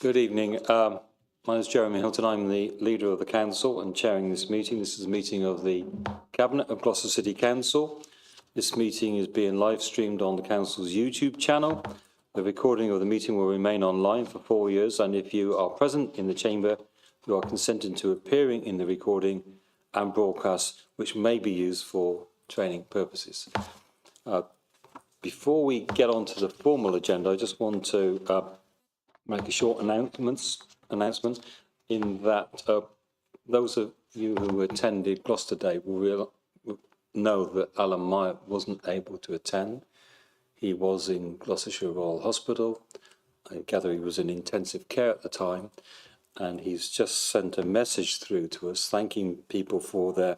Good evening. My name is Jeremy Hilton. I'm the leader of the council and chairing this meeting. This is a meeting of the Cabinet of Gloucester City Council. This meeting is being live streamed on the council's YouTube channel. The recording of the meeting will remain online for 4 years, and if you are present in the chamber, you are consented to appearing in the recording and broadcast, which may be used for training purposes. Before we get on to the formal agenda, I just want to make a short announcement in that those of you who attended Gloucester Day will know that Alan Meyer wasn't able to attend. He was in Gloucestershire Royal Hospital. I gather he was in intensive care at the time, and he's just sent a message through to us thanking people for their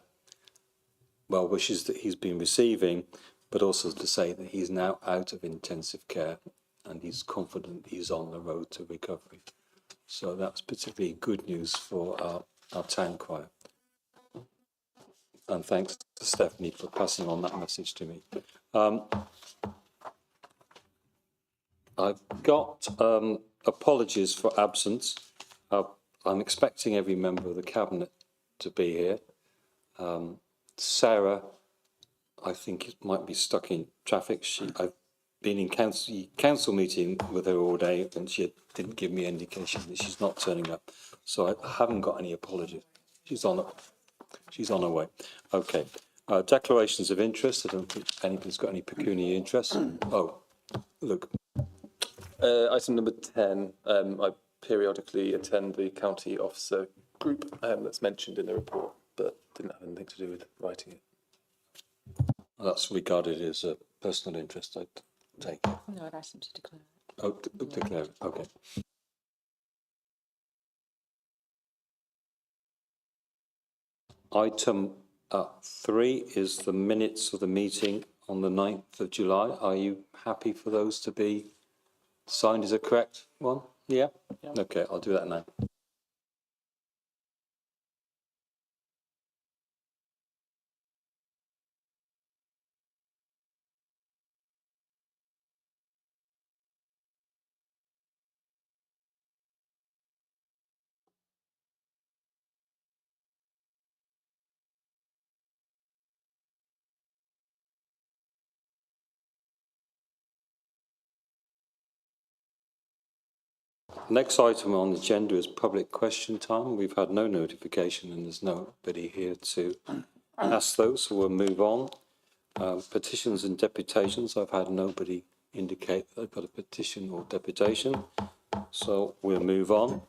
well wishes that he's been receiving, but also to say that he's now out of intensive care and he's confident he's on the road to recovery. So that's particularly good news for our town choir. And thanks to Stephanie for passing on that message to me. I've got apologies for absence. I'm expecting every member of the Cabinet to be here. Sarah, I think, might be stuck in traffic. I've been in council meeting with her all day, and she didn't give me indication that she's not turning up. So I haven't got any apologies. She's on her way. Okay. Declarations of interest. I don't think anybody's got any pecuniary interest. Oh, look. Item number 10. I periodically attend the county officer group that's mentioned in the report, but didn't have anything to do with writing it. Well, that's regarded as a personal interest, I take it. No, I'd asked them to declare it. Oh, declare it. Okay. Item 3 is the minutes of the meeting on the 9th of July. Are you happy for those to be signed as a correct one? Yeah? Okay, I'll do that now. Next item on the agenda is public question time. We've had no notification and there's nobody here to ask those, so we'll move on. Petitions and deputations. I've had nobody indicate they've got a petition or deputation, so we'll move on.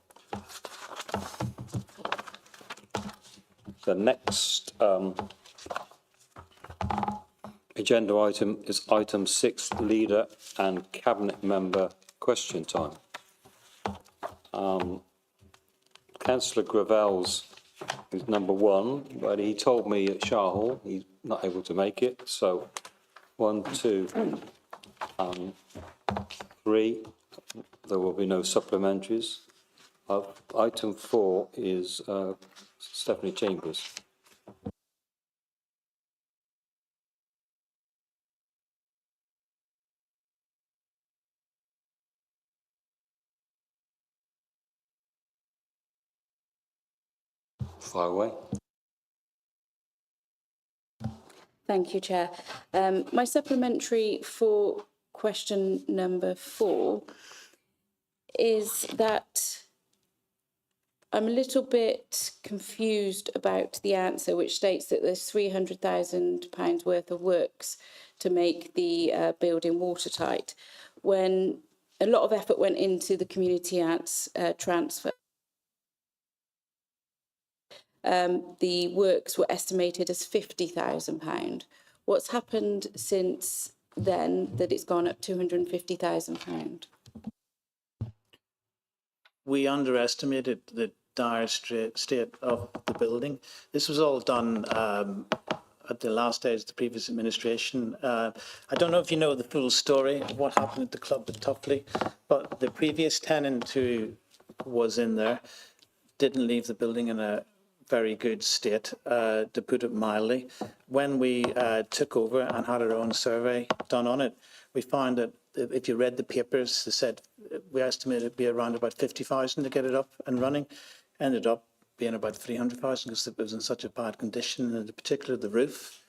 The next agenda item is item 6, leader and cabinet member question time. Councillor Gravell's is number 1, but he told me at Shah Hall he's not able to make it. So 1, 2, 3, there will be no supplementaries. Item 4 is Stephanie Chambers. Fire away. Thank you, Chair. My supplementary for question number 4 is that I'm a little bit confused about the answer, which states that there's £300,000 worth of works to make the building watertight, when a lot of effort went into the community arts transfer. The works were estimated as £50,000. What's happened since then that it's gone up £250,000? We underestimated the dire state of the building. This was all done at the last days of the previous administration. I don't know if you know the full story of what happened at the club at Tuffley, but the previous tenant who was in there didn't leave the building in a very good state, to put it mildly. When we took over and had our own survey done on it, we found that if you read the papers, they said we estimated it'd be around about 50,000 to get it up and running. Ended up being about 300,000 because it was in such a bad condition, and in particular the roof.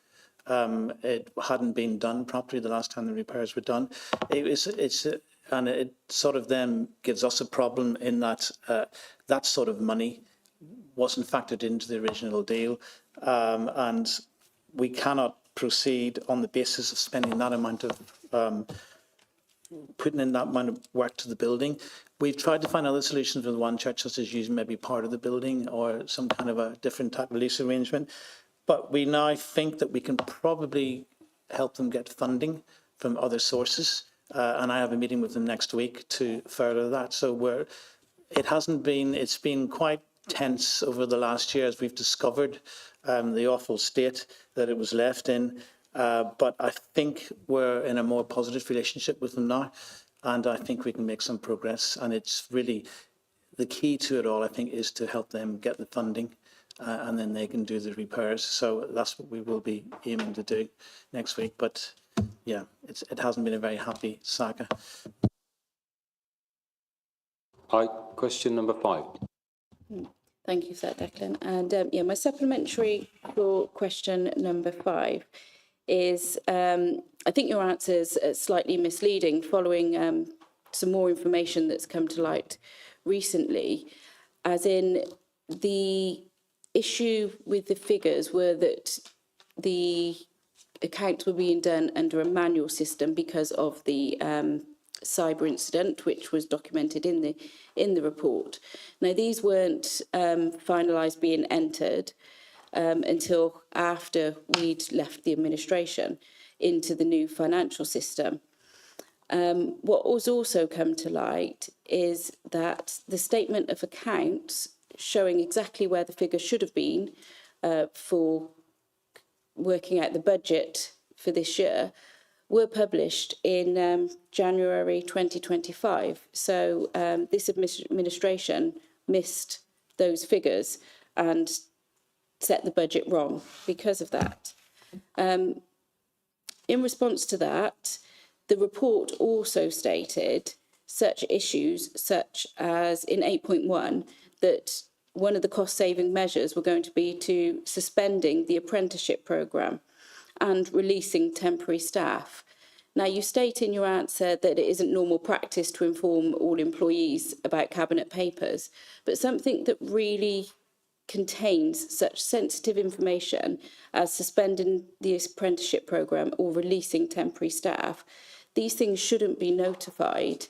It hadn't been done properly the last time the repairs were done. And it sort of then gives us a problem in that that sort of money wasn't factored into the original deal, and we cannot proceed on the basis of spending that amount of putting in that amount of work to the building. We've tried to find other solutions with one church, such as using maybe part of the building or some kind of a different type of lease arrangement. But we now think that we can probably help them get funding from other sources. And I have a meeting with them next week to further that. So it's been quite tense over the last year as we've discovered the awful state that it was left in. But I think we're in a more positive relationship with them now, and I think we can make some progress. And it's really the key to it all, I think, is to help them get the funding, and then they can do the repairs. So that's what we will be aiming to do next week. But yeah, it hasn't been a very happy saga. Question number 5. Thank you for that, Declan. And yeah, my supplementary for question number 5 is, I think your answer is slightly misleading following some more information that's come to light recently, as in the issue with the figures were that the accounts were being done under a manual system because of the cyber incident, which was documented in the report. Now, these weren't finalised being entered until after we'd left the administration into the new financial system. What has also come to light is that the statement of accounts showing exactly where the figure should have been for working out the budget for this year were published in January 2025. So this administration missed those figures and set the budget wrong because of that. In response to that, the report also stated such issues such as in 8.1 that one of the cost-saving measures were going to be to suspending the apprenticeship programme and releasing temporary staff. Now, you state in your answer that it isn't normal practice to inform all employees about cabinet papers, but something that really contains such sensitive information as suspending the apprenticeship programme or releasing temporary staff, these things shouldn't be notified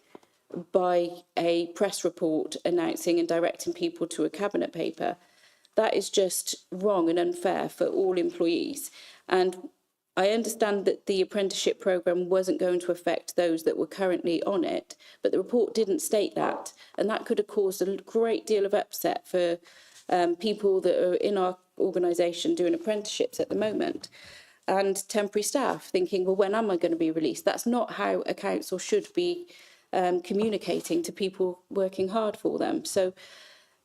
by a press report announcing and directing people to a cabinet paper. That is just wrong and unfair for all employees. And I understand that the apprenticeship programme wasn't going to affect those that were currently on it, but the report didn't state that. And that could have caused a great deal of upset for people that are in our organisation doing apprenticeships at the moment. And temporary staff thinking, well, when am I going to be released? That's not how a council should be communicating to people working hard for them. So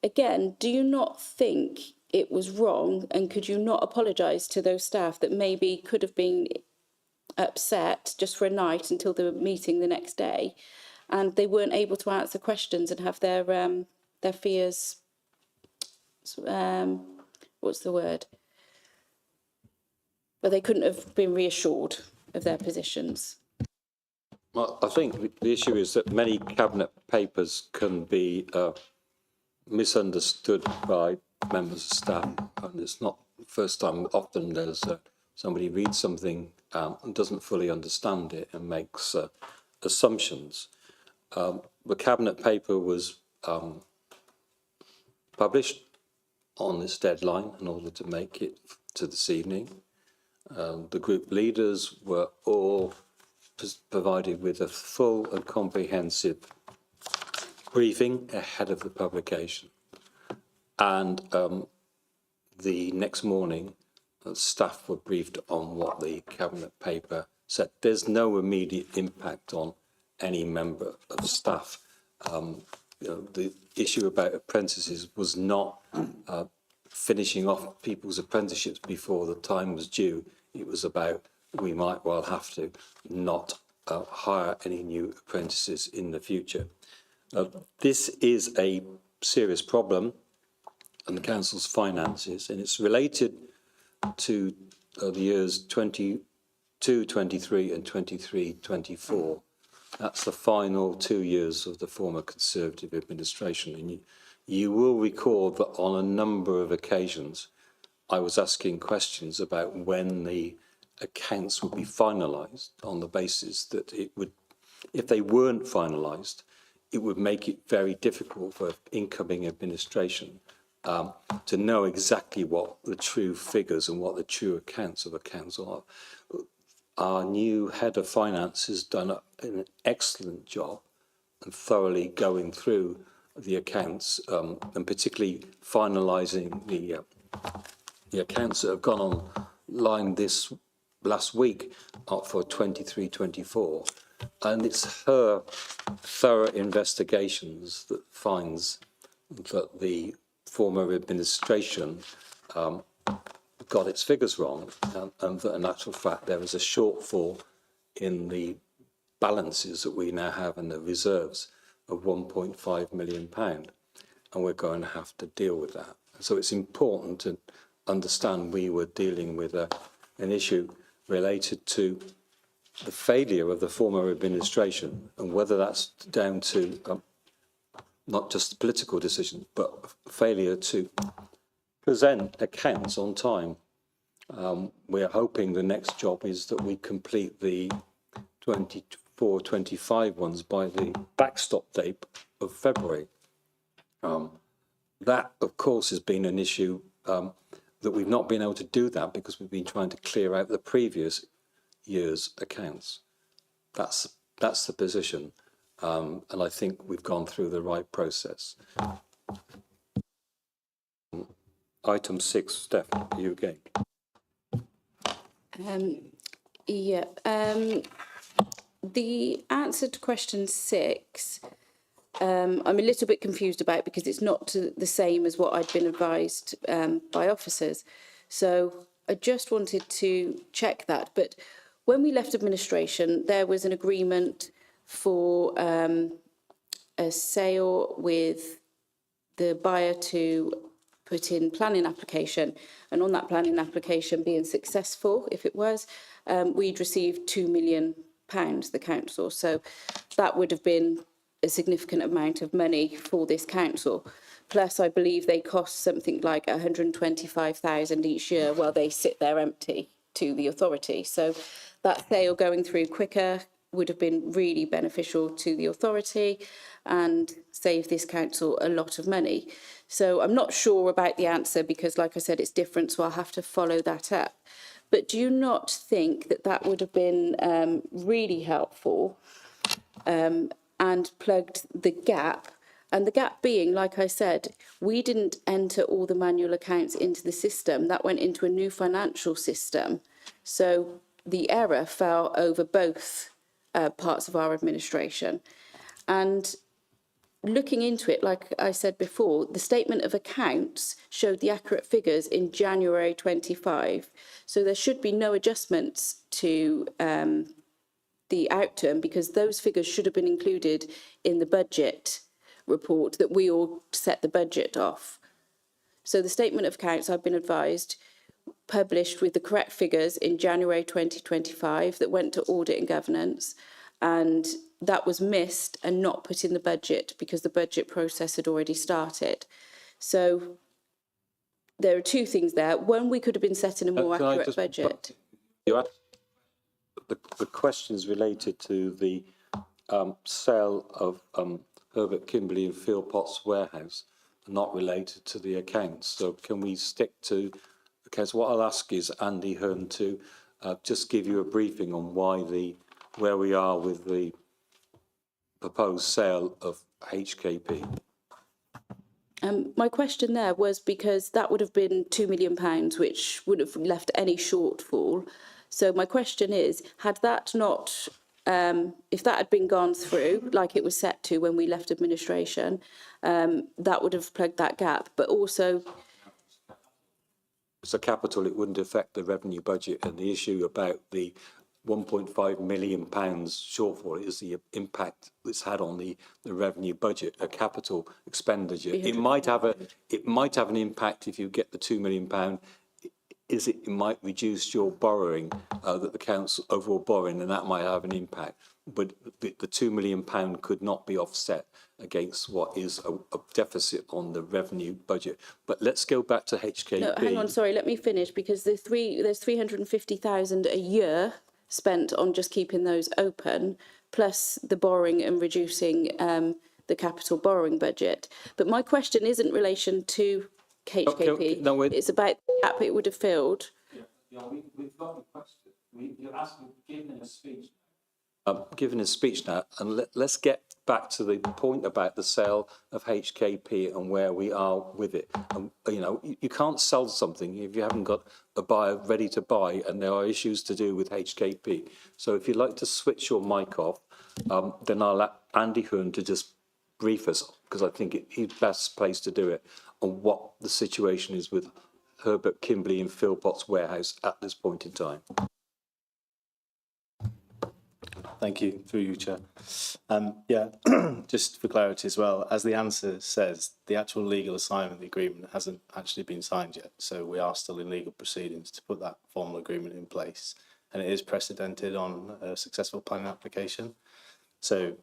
again, do you not think it was wrong, and could you not apologise to those staff that maybe could have been upset just for a night until the meeting the next day, and they weren't able to answer questions and have their fears, what's the word? But they couldn't have been reassured of their positions. Well, I think the issue is that many cabinet papers can be misunderstood by members of staff, and it's not the first time. Often there's somebody reads something and doesn't fully understand it and makes assumptions. The cabinet paper was published on this deadline in order to make it to this evening. The group leaders were all provided with a full and comprehensive briefing ahead of the publication. And the next morning, staff were briefed on what the cabinet paper said. There's no immediate impact on any member of staff. The issue about apprentices was not finishing off people's apprenticeships before the time was due. It was about we might well have to not hire any new apprentices in the future. This is a serious problem in the council's finances, and it's related to the years 22, 23 and 23, 24. That's the final 2 years of the former Conservative administration. And you will recall that on a number of occasions, I was asking questions about when the accounts would be finalised, on the basis that it would, if they weren't finalised, it would make it very difficult for incoming administration to know exactly what the true figures and what the true accounts of accounts are. Our new head of finance has done an excellent job and thoroughly going through the accounts and particularly finalising the accounts that have gone online this last week for 23, 24. And it's her thorough investigations that finds that the former administration got its figures wrong, and that in actual fact there is a shortfall in the balances that we now have in the reserves of £1.5 million, and we're going to have to deal with that. So it's important to understand we were dealing with an issue related to the failure of the former administration, and whether that's down to not just political decision, but failure to present accounts on time. We're hoping the next job is that we complete the 24, 25 ones by the backstop date of February. That, of course, has been an issue that we've not been able to do that because we've been trying to clear out the previous year's accounts. That's the position, and I think we've gone through the right process. Item 6, Steph, you again. The answer to question 6, I'm a little bit confused about, because it's not the same as what I'd been advised by officers. So I just wanted to check that. But when we left administration, there was an agreement for a sale with the buyer to put in planning application, and on that planning application being successful, if it was, we'd received £2 million, the council. So that would have been a significant amount of money for this council. Plus, I believe they cost something like 125,000 each year while they sit there empty to the authority. So that sale going through quicker would have been really beneficial to the authority and save this council a lot of money. So I'm not sure about the answer because, like I said, it's different, so I'll have to follow that up. But do you not think that that would have been really helpful and plugged the gap? And the gap being, like I said, we didn't enter all the manual accounts into the system. That went into a new financial system. So the error fell over both parts of our administration. And looking into it, like I said before, the statement of accounts showed the accurate figures in January 25. So there should be no adjustments to the outturn, because those figures should have been included in the budget report that we all set the budget off. So the statement of accounts, I've been advised, published with the correct figures in January 2025 that went to audit and governance, and that was missed and not put in the budget because the budget process had already started. So there are two things there. One, we could have been setting a more accurate budget. The questions related to the sale of Herbert Kimberley and Philpotts warehouse are not related to the accounts. So can we stick to accounts? What I'll ask is Andy Hearn to just give you a briefing on where we are with the proposed sale of HKP. My question there was because that would have been £2 million, which would have left any shortfall. So my question is, had that not, if that had been gone through like it was set to when we left administration, that would have plugged that gap. But also, it's a capital, it wouldn't affect the revenue budget, and the issue about the £1.5 million shortfall is the impact it's had on the revenue budget, a capital expenditure. It might have an impact if you get the £2 million. It might reduce your borrowing, that the council overall borrowing, and that might have an impact. But the £2 million could not be offset against what is a deficit on the revenue budget. But let's go back to HKP. No, hang on, sorry, let me finish, because there's 350,000 a year spent on just keeping those open, plus the borrowing and reducing the capital borrowing budget. But my question isn't in relation to HKP. Okay, no, it's about the gap it would have filled. We've got a question. You're asking, giving a speech. Giving a speech now, and let's get back to the point about the sale of HKP and where we are with it. And, you know, you can't sell something if you haven't got a buyer ready to buy, and there are issues to do with HKP. So if you'd like to switch your mic off, then I'll let Andy Hearn to just brief us, because I think he's best placed to do it, on what the situation is with Herbert Kimberley and Philpott's warehouse at this point in time. Thank you, through you, Chair. Yeah, just for clarity as well, as the answer says, the actual legal assignment, the agreement, hasn't actually been signed yet. So we are still in legal proceedings to put that formal agreement in place. And it is precedented on a successful planning application. So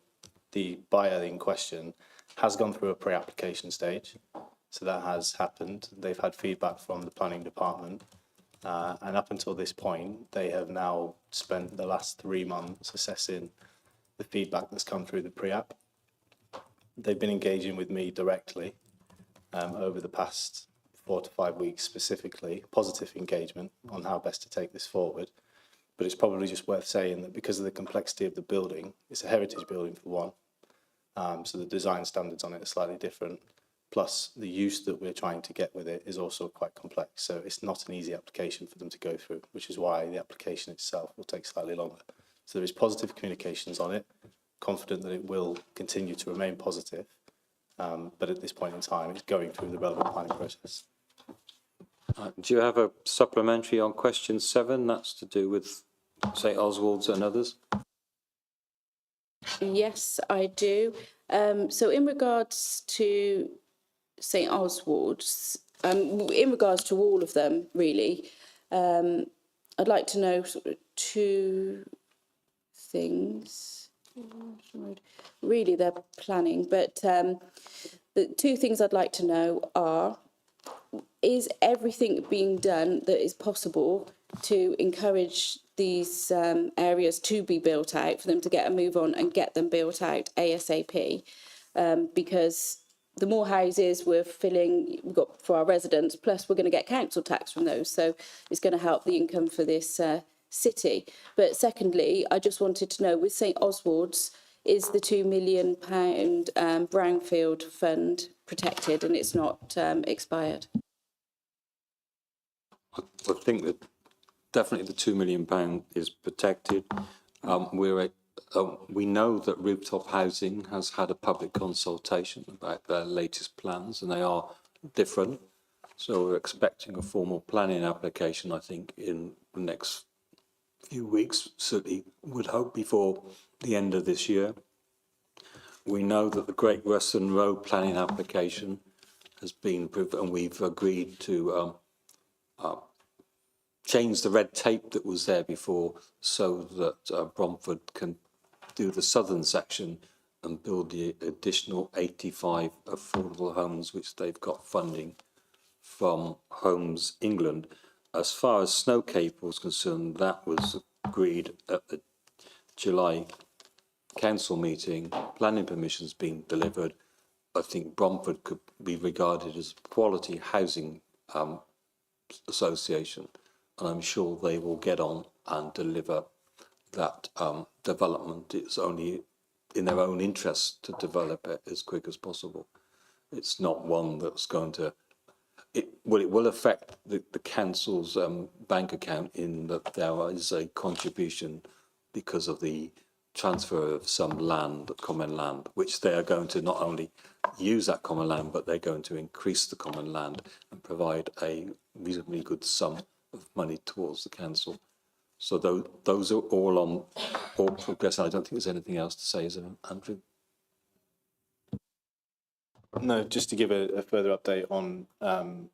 the buyer in question has gone through a pre-application stage. So that has happened. They've had feedback from the planning department. And up until this point, they have now spent the last 3 months assessing the feedback that's come through the pre-app. They've been engaging with me directly over the past 4 to 5 weeks specifically, positive engagement on how best to take this forward. But it's probably just worth saying that because of the complexity of the building, it's a heritage building for one, so the design standards on it are slightly different. Plus, the use that we're trying to get with it is also quite complex. So it's not an easy application for them to go through, which is why the application itself will take slightly longer. So there is positive communications on it, confident that it will continue to remain positive. But at this point in time, it's going through the relevant planning process. Do you have a supplementary on question 7? That's to do with St Oswald's and others. Yes, I do. So in regards to St Oswald's, in regards to all of them, really, I'd like to know sort of 2 things. Really, they're planning, but the 2 things I'd like to know are, is everything being done that is possible to encourage these areas to be built out, for them to get a move on and get them built out ASAP? Because the more houses we've got for our residents, plus we're going to get council tax from those, so it's going to help the income for this city. But secondly, I just wanted to know, with St Oswald's, is the £2 million brownfield fund protected and it's not expired? I think that definitely the £2 million is protected. We know that Rooftop Housing has had a public consultation about their latest plans, and they are different. So we're expecting a formal planning application, I think, in the next few weeks, certainly would hope before the end of this year. We know that the Great Western Road planning application has been approved, and we've agreed to change the red tape that was there before, so that Bromford can do the southern section and build the additional 85 affordable homes, which they've got funding from Homes England. As far as Snow Cape was concerned, that was agreed at the July council meeting. Planning permission's been delivered. I think Bromford could be regarded as a quality housing association, and I'm sure they will get on and deliver that development. It's only in their own interest to develop it as quick as possible. It's not one that's going to... It will affect the council's bank account, in that there is a contribution because of the transfer of some land, common land, which they are going to not only use that common land, but they're going to increase the common land and provide a reasonably good sum of money towards the council. So those are all progress. I don't think there's anything else to say, is there, Andrew? No, just to give a further update on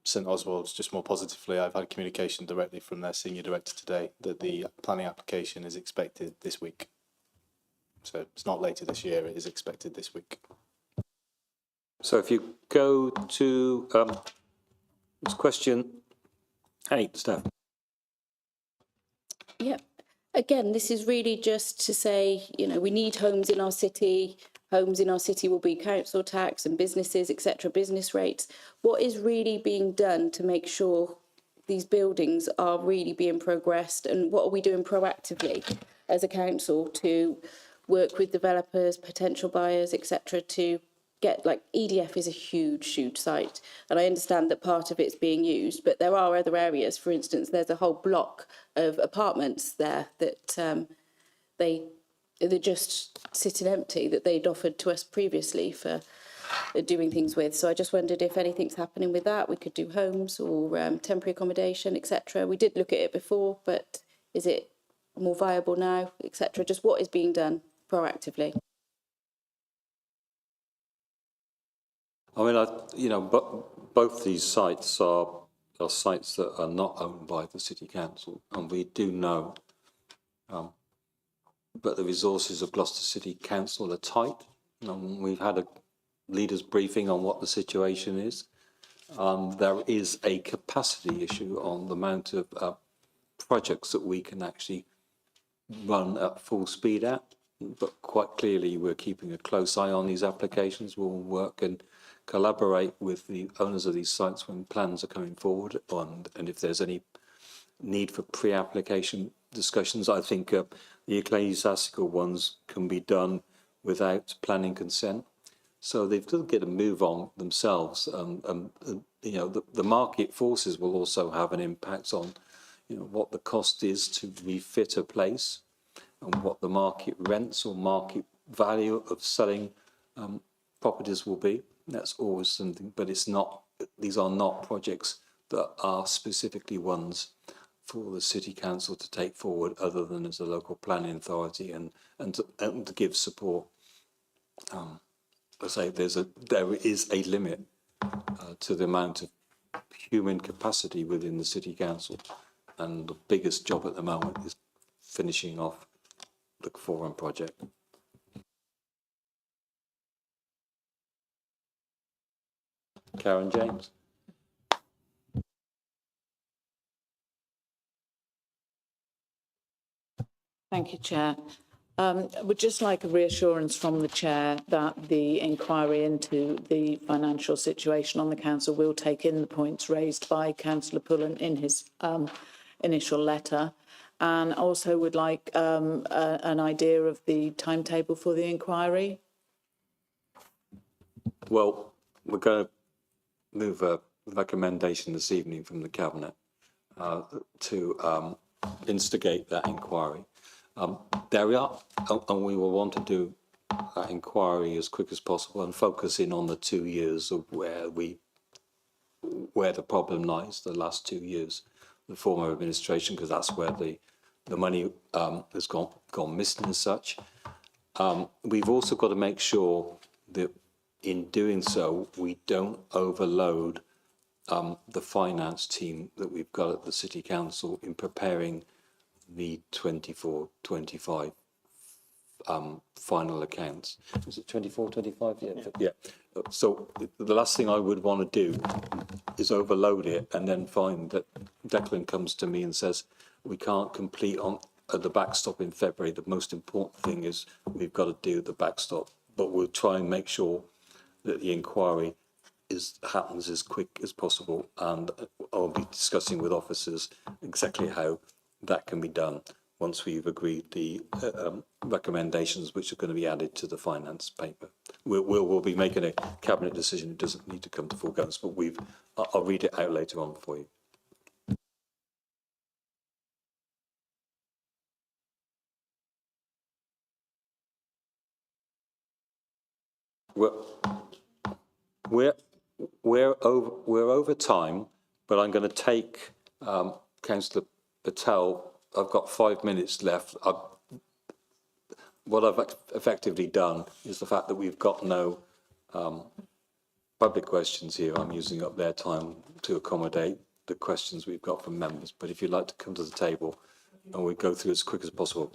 St Oswald's, just more positively, I've had communication directly from their senior director today that the planning application is expected this week. So it's not later this year, it is expected this week. So if you go to it's question 8, Steph. Yep. Again, this is really just to say, you know, we need homes in our city. Homes in our city will be council tax and businesses, etc., business rates. What is really being done to make sure these buildings are really being progressed, and what are we doing proactively as a council to work with developers, potential buyers, etc., to get, like, EDF is a huge site, and I understand that part of it's being used, but there are other areas. For instance, there's a whole block of apartments there that they're just sitting empty that they'd offered to us previously for doing things with. So I just wondered if anything's happening with that. We could do homes or temporary accommodation, etc. We did look at it before, but is it more viable now, etc.? Just what is being done proactively? I mean, both these sites are sites that are not owned by the city council, and we do know, but the resources of Gloucester City Council are tight. We've had a leaders' briefing on what the situation is. There is a capacity issue on the amount of projects that we can actually run at full speed at, but quite clearly we're keeping a close eye on these applications. We'll work and collaborate with the owners of these sites when plans are coming forward, and if there's any need for pre-application discussions. I think the ecclesiastical ones can be done without planning consent, so they've got to get a move on themselves. The market forces will also have an impact on, what the cost is to refit a place, and what the market rents or market value of selling properties will be. That's always something, but it's not. These are not projects that are specifically ones for the city council to take forward, other than as a local planning authority and to give support. I say there is a limit to the amount of human capacity within the city council, and the biggest job at the moment is finishing off the Forum project. Karen James. Thank you, Chair. I would just like a reassurance from the Chair that the inquiry into the financial situation on the council will take in the points raised by Councillor Pullen in his initial letter, and also would like an idea of the timetable for the inquiry. Well, we're going to move a recommendation this evening from the Cabinet to instigate that inquiry. There we are, and we will want to do that inquiry as quick as possible and focus in on the 2 years of where the problem lies, the last 2 years, the former administration, because that's where the money has gone missing as such. We've also got to make sure that in doing so, we don't overload the finance team that we've got at the City Council in preparing the 24-25 final accounts. Is it 24-25? Yeah. So the last thing I would want to do is overload it and then find that Declan comes to me and says we can't complete on the backstop in February. The most important thing is we've got to do the backstop, but we'll try and make sure that the inquiry happens as quick as possible, and I'll be discussing with officers exactly how that can be done once we've agreed the recommendations which are going to be added to the finance paper. We'll be making a cabinet decision. It doesn't need to come to full council, but I'll read it out later on for you. We're over time, but I'm going to take Councillor Patel I've got 5 minutes left. What I've effectively done is the fact that we've got no public questions here. I'm using up their time to accommodate the questions we've got from members. But if you'd like to come to the table and we go through as quick as possible.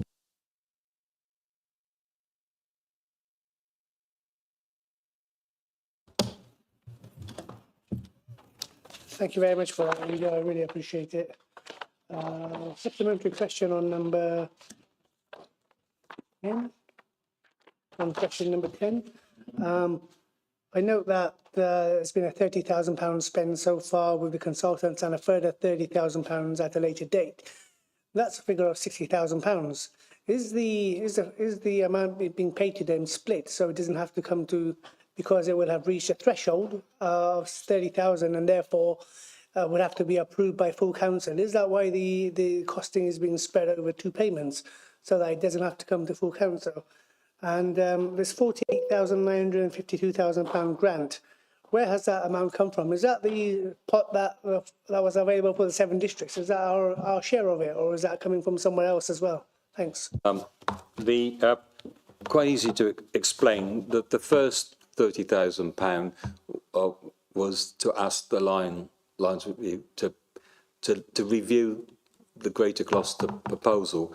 Thank you very much for that, Andy. I really appreciate it. Supplementary question on number 10. On question number 10. I note that there's been a £30,000 spent so far with the consultants and a further £30,000 at a later date. That's a figure of £60,000. Is the amount being paid to them split so it doesn't have to come to, because it will have reached a threshold of 30,000 and therefore would have to be approved by full council? Is that why the costing is being spread over 2 payments so that it doesn't have to come to full council? And this £48,952,000 grant, where has that amount come from? Is that the pot that was available for the 7 districts? Is that our share of it, or is that coming from somewhere else as well? Thanks. Quite easy to explain that the first £30,000 was to ask the Lines Review to review the Greater Gloucester proposal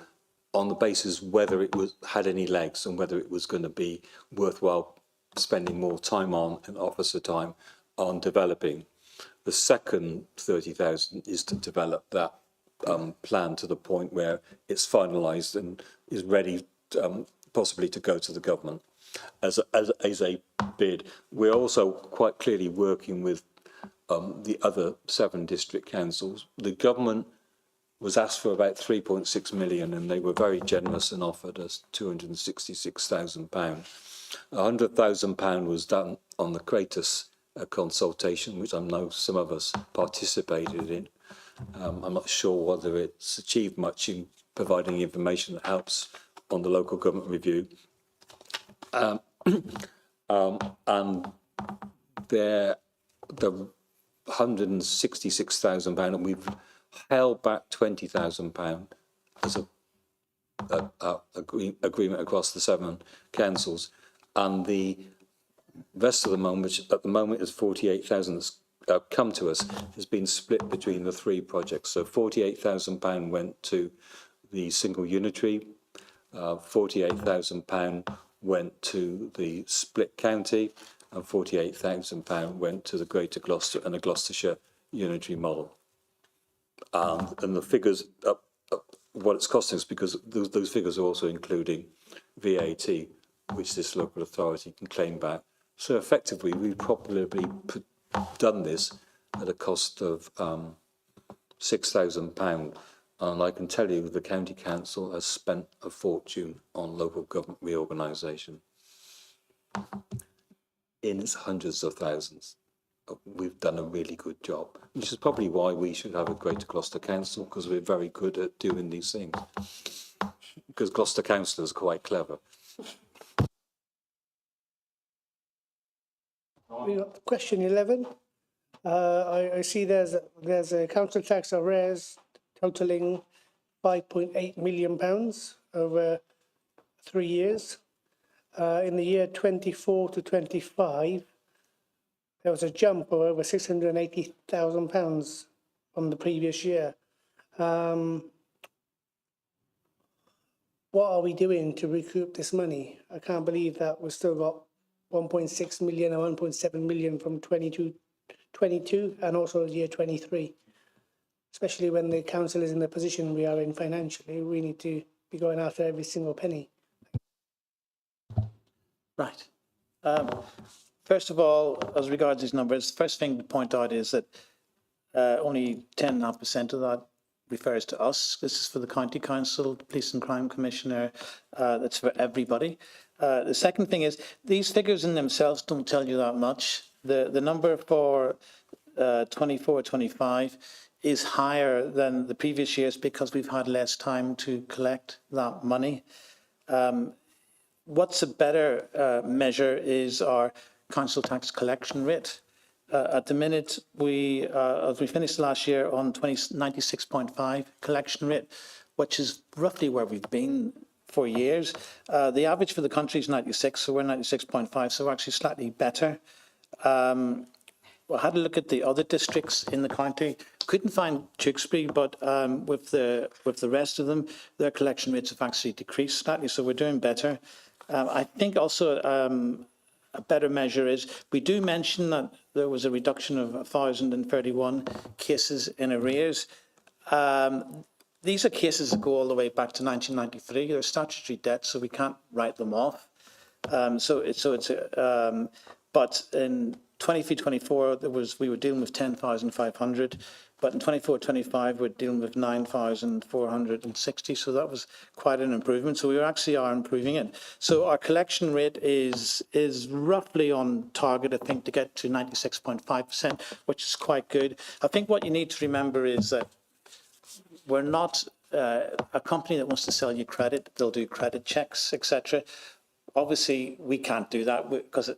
on the basis whether it had any legs and whether it was going to be worthwhile spending more time on and officer time on developing. The second 30,000 is to develop that plan to the point where it's finalised and is ready possibly to go to the government as a bid. We're also quite clearly working with the other 7 district councils. The government was asked for about 3.6 million and they were very generous and offered us £266,000. £100,000 was done on the Kratos consultation, which I know some of us participated in. I'm not sure whether it's achieved much in providing information that helps on the local government review. And the £166,000, and we've held back £20,000 as a agreement across the 7 councils, and the rest of the money, which at the moment is 48,000 that's come to us, has been split between the 3 projects. So £48,000 went to the single unitary, £48,000 went to the split county, and £48,000 went to the Greater Gloucester and the Gloucestershire unitary model. And the figures, what it's costing us, because those figures are also including VAT, which this local authority can claim back. So effectively, we've probably done this at a cost of £6,000. And I can tell you the county council has spent a fortune on local government reorganisation in its hundreds of thousands. We've done a really good job, which is probably why we should have a Greater Gloucester Council, because we're very good at doing these things. Because Gloucester councillors are quite clever. Question 11. I see there's a council tax arrears totalling £5.8 million over 3 years. In the year 24 to 25, there was a jump of over £680,000 from the previous year. What are we doing to recoup this money? I can't believe that we've still got 1.6 million or 1.7 million from 22 and also year 23. Especially when the council is in the position we are in financially, we need to be going after every single penny. Right. First of all, as regards these numbers, first thing to point out is that only 10.5% of that refers to us. This is for the County Council, the Police and Crime Commissioner. That's for everybody. The second thing is these figures in themselves don't tell you that much. The number for 24-25 is higher than the previous years because we've had less time to collect that money. What's a better measure is our council tax collection rate. At the minute, as we finished last year on 96.5 collection rate, which is roughly where we've been for years. The average for the country is 96, so we're 96.5, so we're actually slightly better. I had a look at the other districts in the county. Couldn't find Tewkesbury, but with the rest of them, their collection rates have actually decreased slightly, so we're doing better. I think also a better measure is we do mention that there was a reduction of 1,031 cases in arrears. These are cases that go all the way back to 1993. They're statutory debts, so we can't write them off. But in 23-24, we were dealing with 10,500, but in 24-25, we're dealing with 9,460. So that was quite an improvement. So we actually are improving it. So our collection rate is roughly on target, I think, to get to 96.5%, which is quite good. I think what you need to remember is that we're not a company that wants to sell you credit. They'll do credit checks, etc. Obviously, we can't do that because,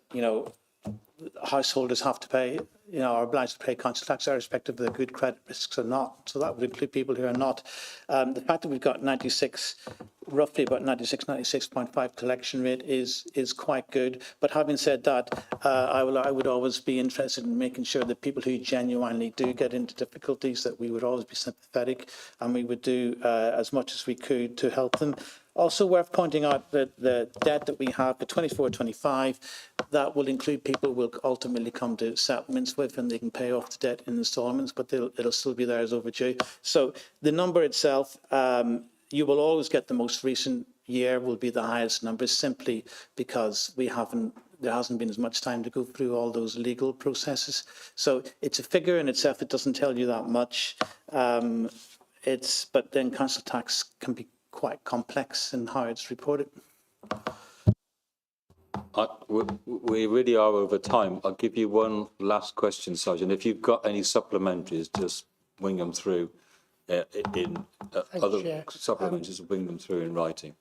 householders have to pay, are obliged to pay council tax irrespective of their good credit risks or not. So that would include people who are not. The fact that we've got 96, roughly about 96.5 collection rate is quite good. But having said that, I would always be interested in making sure that people who genuinely do get into difficulties, that we would always be sympathetic and we would do as much as we could to help them. Also worth pointing out that the debt that we have for 24-25, that will include people we'll ultimately come to settlements with, and they can pay off the debt in installments, but it'll still be there as overdue. So the number itself, you will always get the most recent year will be the highest numbers, simply because there hasn't been as much time to go through all those legal processes. So it's a figure in itself. It doesn't tell you that much. But then council tax can be quite complex in how it's reported. We really are over time. I'll give you one last question, Sergeant. If you've got any supplementaries, just wing them through other Chair. supplementaries, wing them through in writing.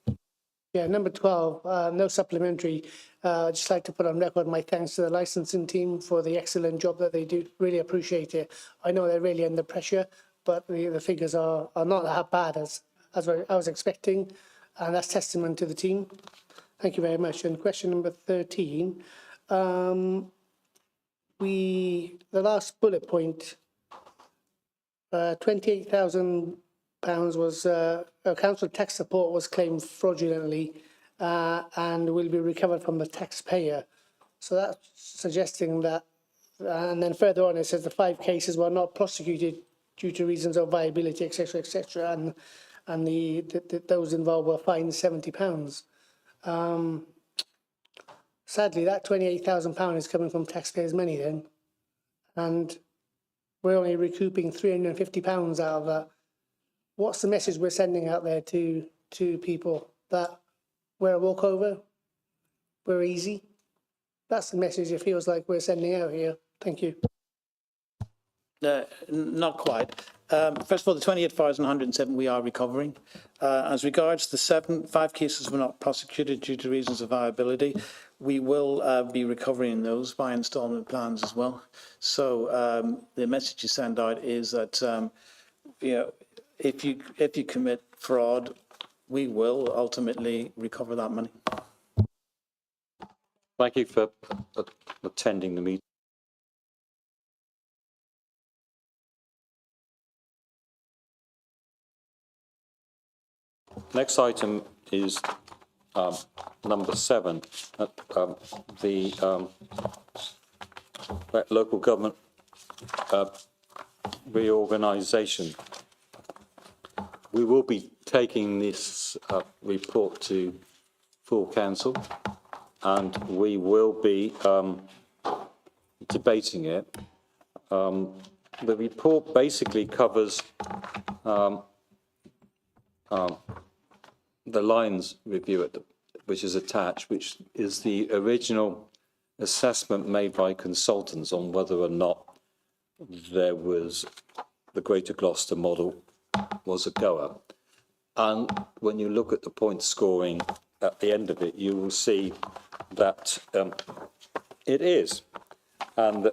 Yeah, number 12, no supplementary. I'd just like to put on record my thanks to the licensing team for the excellent job that they do. Really appreciate it. I know they're really under pressure, but the figures are not that bad as I was expecting, and that's testament to the team. Thank you very much. And question number 13, the last bullet point, £28,000 was council tax support was claimed fraudulently and will be recovered from the taxpayer. So that's suggesting that, and then further on it says the 5 cases were not prosecuted due to reasons of viability, etc., etc., and those involved were fined £70. Sadly, that £28,000 is coming from taxpayers' money then, and we're only recouping £350 out of that. What's the message we're sending out there to people? That we're a walkover, we're easy? That's the message it feels like we're sending out here. Thank you. Not quite. First of all, the 28,107 we are recovering. As regards the 5 cases were not prosecuted due to reasons of viability, we will be recovering those by instalment plans as well. So the message you send out is that if you commit fraud, we will ultimately recover that money. Thank you for attending the meeting. Next item is number 7, the local government reorganisation. We will be taking this report to full council, and we will be debating it. The report basically covers the Lyons review, which is attached, which is the original assessment made by consultants on whether or not there was the Greater Gloucester model was a goer. And when you look at the point scoring at the end of it, you will see that it is. And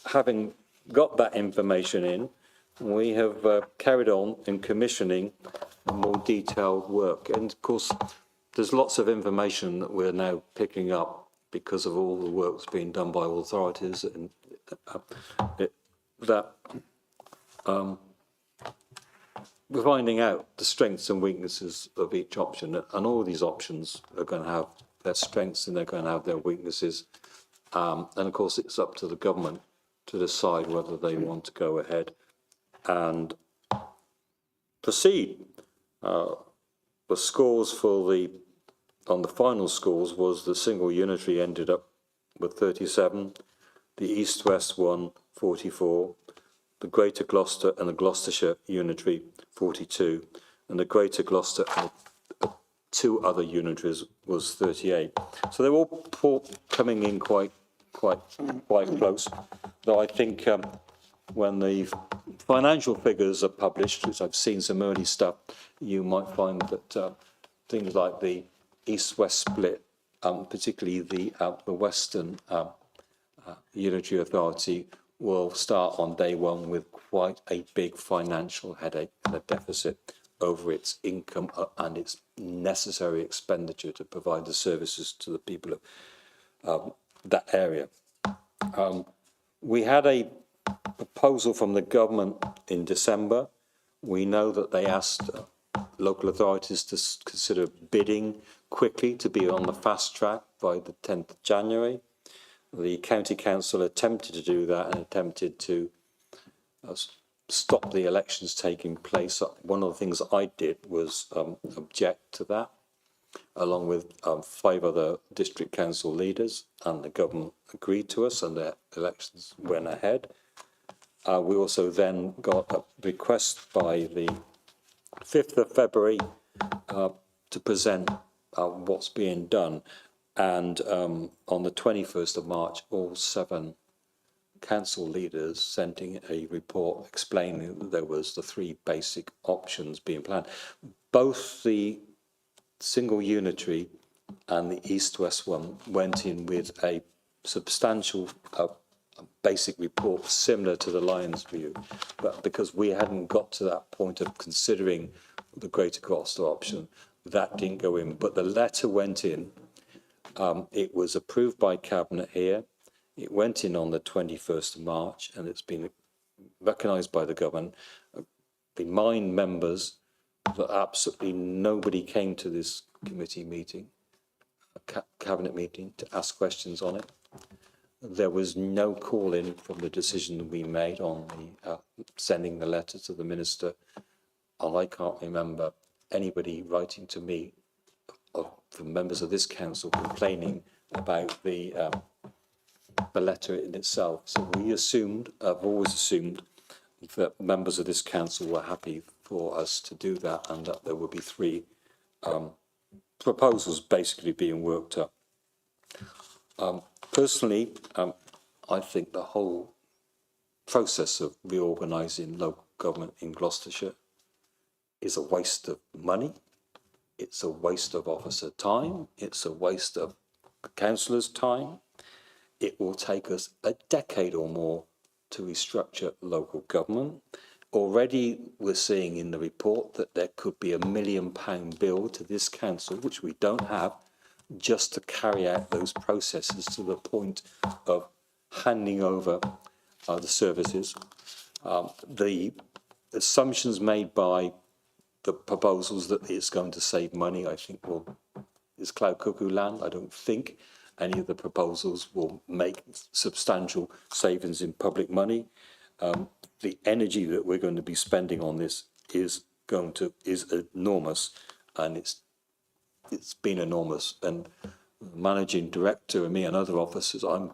having got that information in, we have carried on in commissioning more detailed work. And of course, there's lots of information that we're now picking up because of all the work that's being done by authorities, and we're finding out the strengths and weaknesses of each option, and all these options are going to have their strengths and they're going to have their weaknesses. And of course, it's up to the government to decide whether they want to go ahead and proceed. The scores on the final scores was the single unitary ended up with 37, the East-West one 44, the Greater Gloucester and the Gloucestershire unitary 42, and the Greater Gloucester and two other unitaries was 38. So they're all coming in quite close. Though I think when the financial figures are published, which I've seen some early stuff, you might find that things like the East-West split, particularly the Western Unitary Authority, will start on day one with quite a big financial headache and a deficit over its income and its necessary expenditure to provide the services to the people of that area. We had a proposal from the government in December. We know that they asked local authorities to consider bidding quickly to be on the fast track by the 10th of January. The county council attempted to do that and attempted to stop the elections taking place. One of the things I did was object to that, along with 5 other district council leaders, and the government agreed to us and the elections went ahead. We also then got a request by the 5th of February to present what's being done. And on the 21st of March, all 7 council leaders sent in a report explaining that there was the 3 basic options being planned. Both the single unitary and the East-West one went in with a substantial basic report similar to the Lions View, but because we hadn't got to that point of considering the Greater Gloucester option, that didn't go in. But the letter went in. It was approved by Cabinet here. It went in on the 21st of March, and it's been recognised by the government. Remind members that absolutely nobody came to this committee meeting, Cabinet meeting, to ask questions on it. There was no call in from the decision that we made on the sending the letter to the minister. And I can't remember anybody writing to me from members of this council complaining about the letter in itself. So we assumed, I've always assumed, that members of this council were happy for us to do that, and that there would be 3 proposals basically being worked up. Personally, I think the whole process of reorganising local government in Gloucestershire is a waste of money. It's a waste of officer time. It's a waste of councillors' time. It will take us a decade or more to restructure local government. Already we're seeing in the report that there could be £1 million bill to this council, which we don't have, just to carry out those processes to the point of handing over the services. The assumptions made by the proposals that it's going to save money, I think, is cloud cuckoo land. I don't think any of the proposals will make substantial savings in public money. The energy that we're going to be spending on this is enormous, and it's been enormous. And managing director and me and other officers, I'm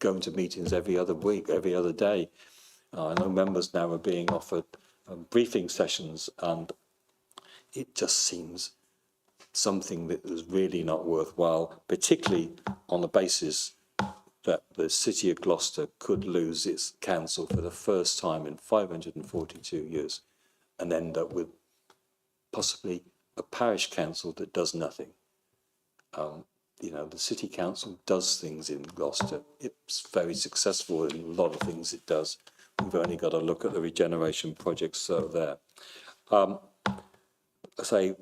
going to meetings every other week, every other day. I know members now are being offered briefing sessions, and it just seems something that is really not worthwhile, particularly on the basis that the City of Gloucester could lose its council for the first time in 542 years and end up with possibly a parish council that does nothing. The City Council does things in Gloucester. It's very successful in a lot of things it does. We've only got to look at the regeneration projects there. say,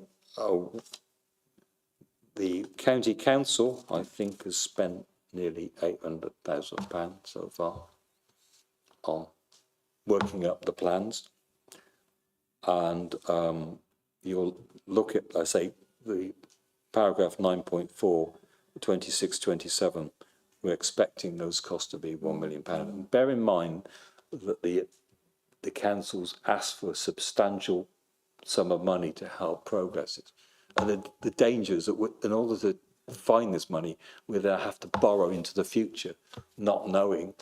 the county council, I think, has spent nearly £800,000 so far on working up the plans. And you'll look at, I say, the paragraph 9.4, 26-27, we're expecting those costs to be £1 million. And bear in mind that the councils asked for a substantial sum of money to help progress it. And the danger is that in order to find this money, we'll have to borrow into the future, not knowing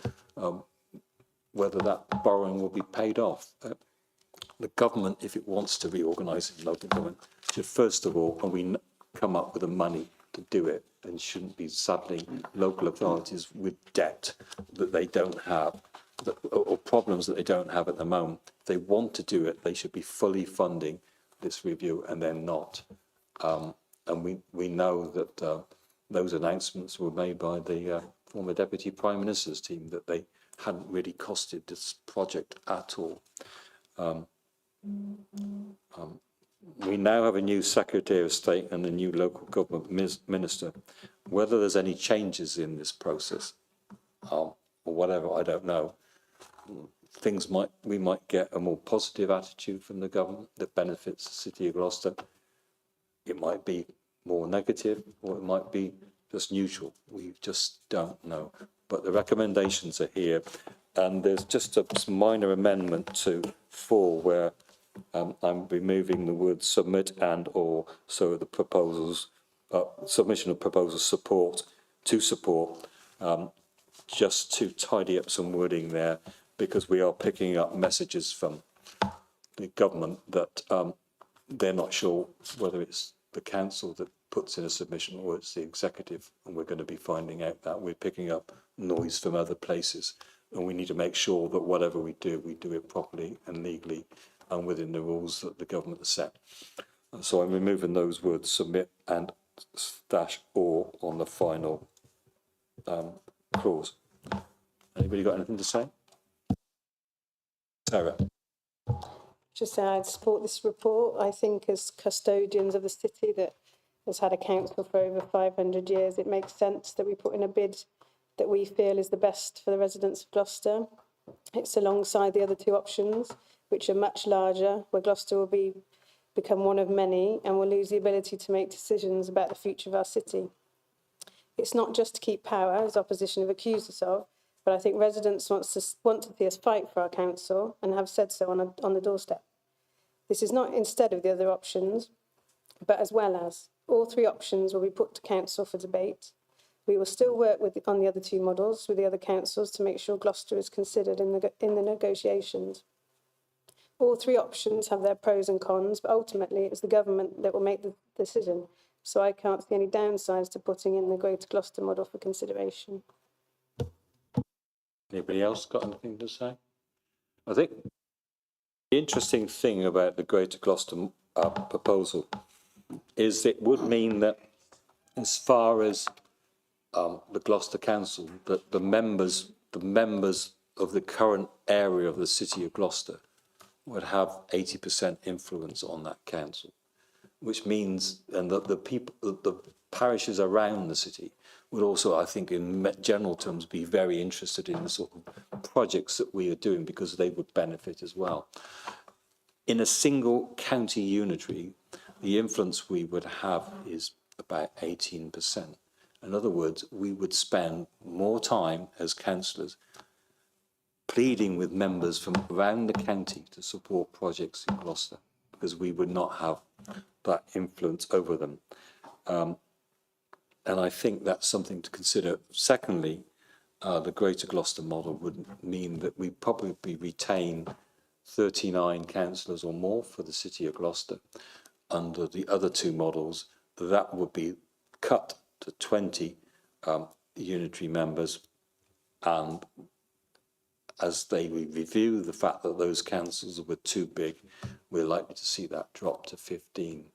whether that borrowing will be paid off. The government, if it wants to reorganise its local government, should first of all, and we come up with the money to do it, and shouldn't be saddling local authorities with debt that they don't have, or problems that they don't have at the moment. If they want to do it, they should be fully funding this review, and they're not. And we know that those announcements were made by the former Deputy Prime Minister's team, that they hadn't really costed this project at all. We now have a new Secretary of State and a new local government minister. Whether there's any changes in this process or whatever, I don't know. We might get a more positive attitude from the government that benefits the City of Gloucester. It might be more negative, or it might be just neutral. We just don't know. But the recommendations are here, and there's just a minor amendment to 4 where I'm removing the word submit and or, so the proposals, submission of proposals support, just to tidy up some wording there, because we are picking up messages from the government that they're not sure whether it's the council that puts in a submission or it's the executive, and we're going to be finding out that. We're picking up noise from other places, and we need to make sure that whatever we do it properly and legally and within the rules that the government has set. And so I'm removing those words submit and -or on the final clause. Anybody got anything to say? Sarah. Just say I'd support this report. I think as custodians of the city that has had a council for over 500 years, it makes sense that we put in a bid that we feel is the best for the residents of Gloucester. It's alongside the other 2 options, which are much larger, where Gloucester will become one of many and will lose the ability to make decisions about the future of our city. It's not just to keep power, as opposition have accused us of, but I think residents want to see us fight for our council and have said so on the doorstep. This is not instead of the other options, but as well as. All 3 options will be put to council for debate. We will still work on the other 2 models with the other councils to make sure Gloucester is considered in the negotiations. All 3 options have their pros and cons, but ultimately it's the government that will make the decision. So I can't see any downsides to putting in the Greater Gloucester model for consideration. Anybody else got anything to say? I think the interesting thing about the Greater Gloucester proposal is it would mean that as far as the Gloucester Council, that the members of the current area of the City of Gloucester would have 80% influence on that council, which means, and that the parishes around the city would also, I think, in general terms, be very interested in the sort of projects that we are doing, because they would benefit as well. In a single county unitary, the influence we would have is about 18%. In other words, we would spend more time as councillors pleading with members from around the county to support projects in Gloucester, because we would not have that influence over them. And I think that's something to consider. Secondly, the Greater Gloucester model would mean that we probably retain 39 councillors or more for the City of Gloucester. Under the other 2 models, that would be cut to 20 unitary members, and as they review the fact that those councils were too big, we're likely to see that drop to 15.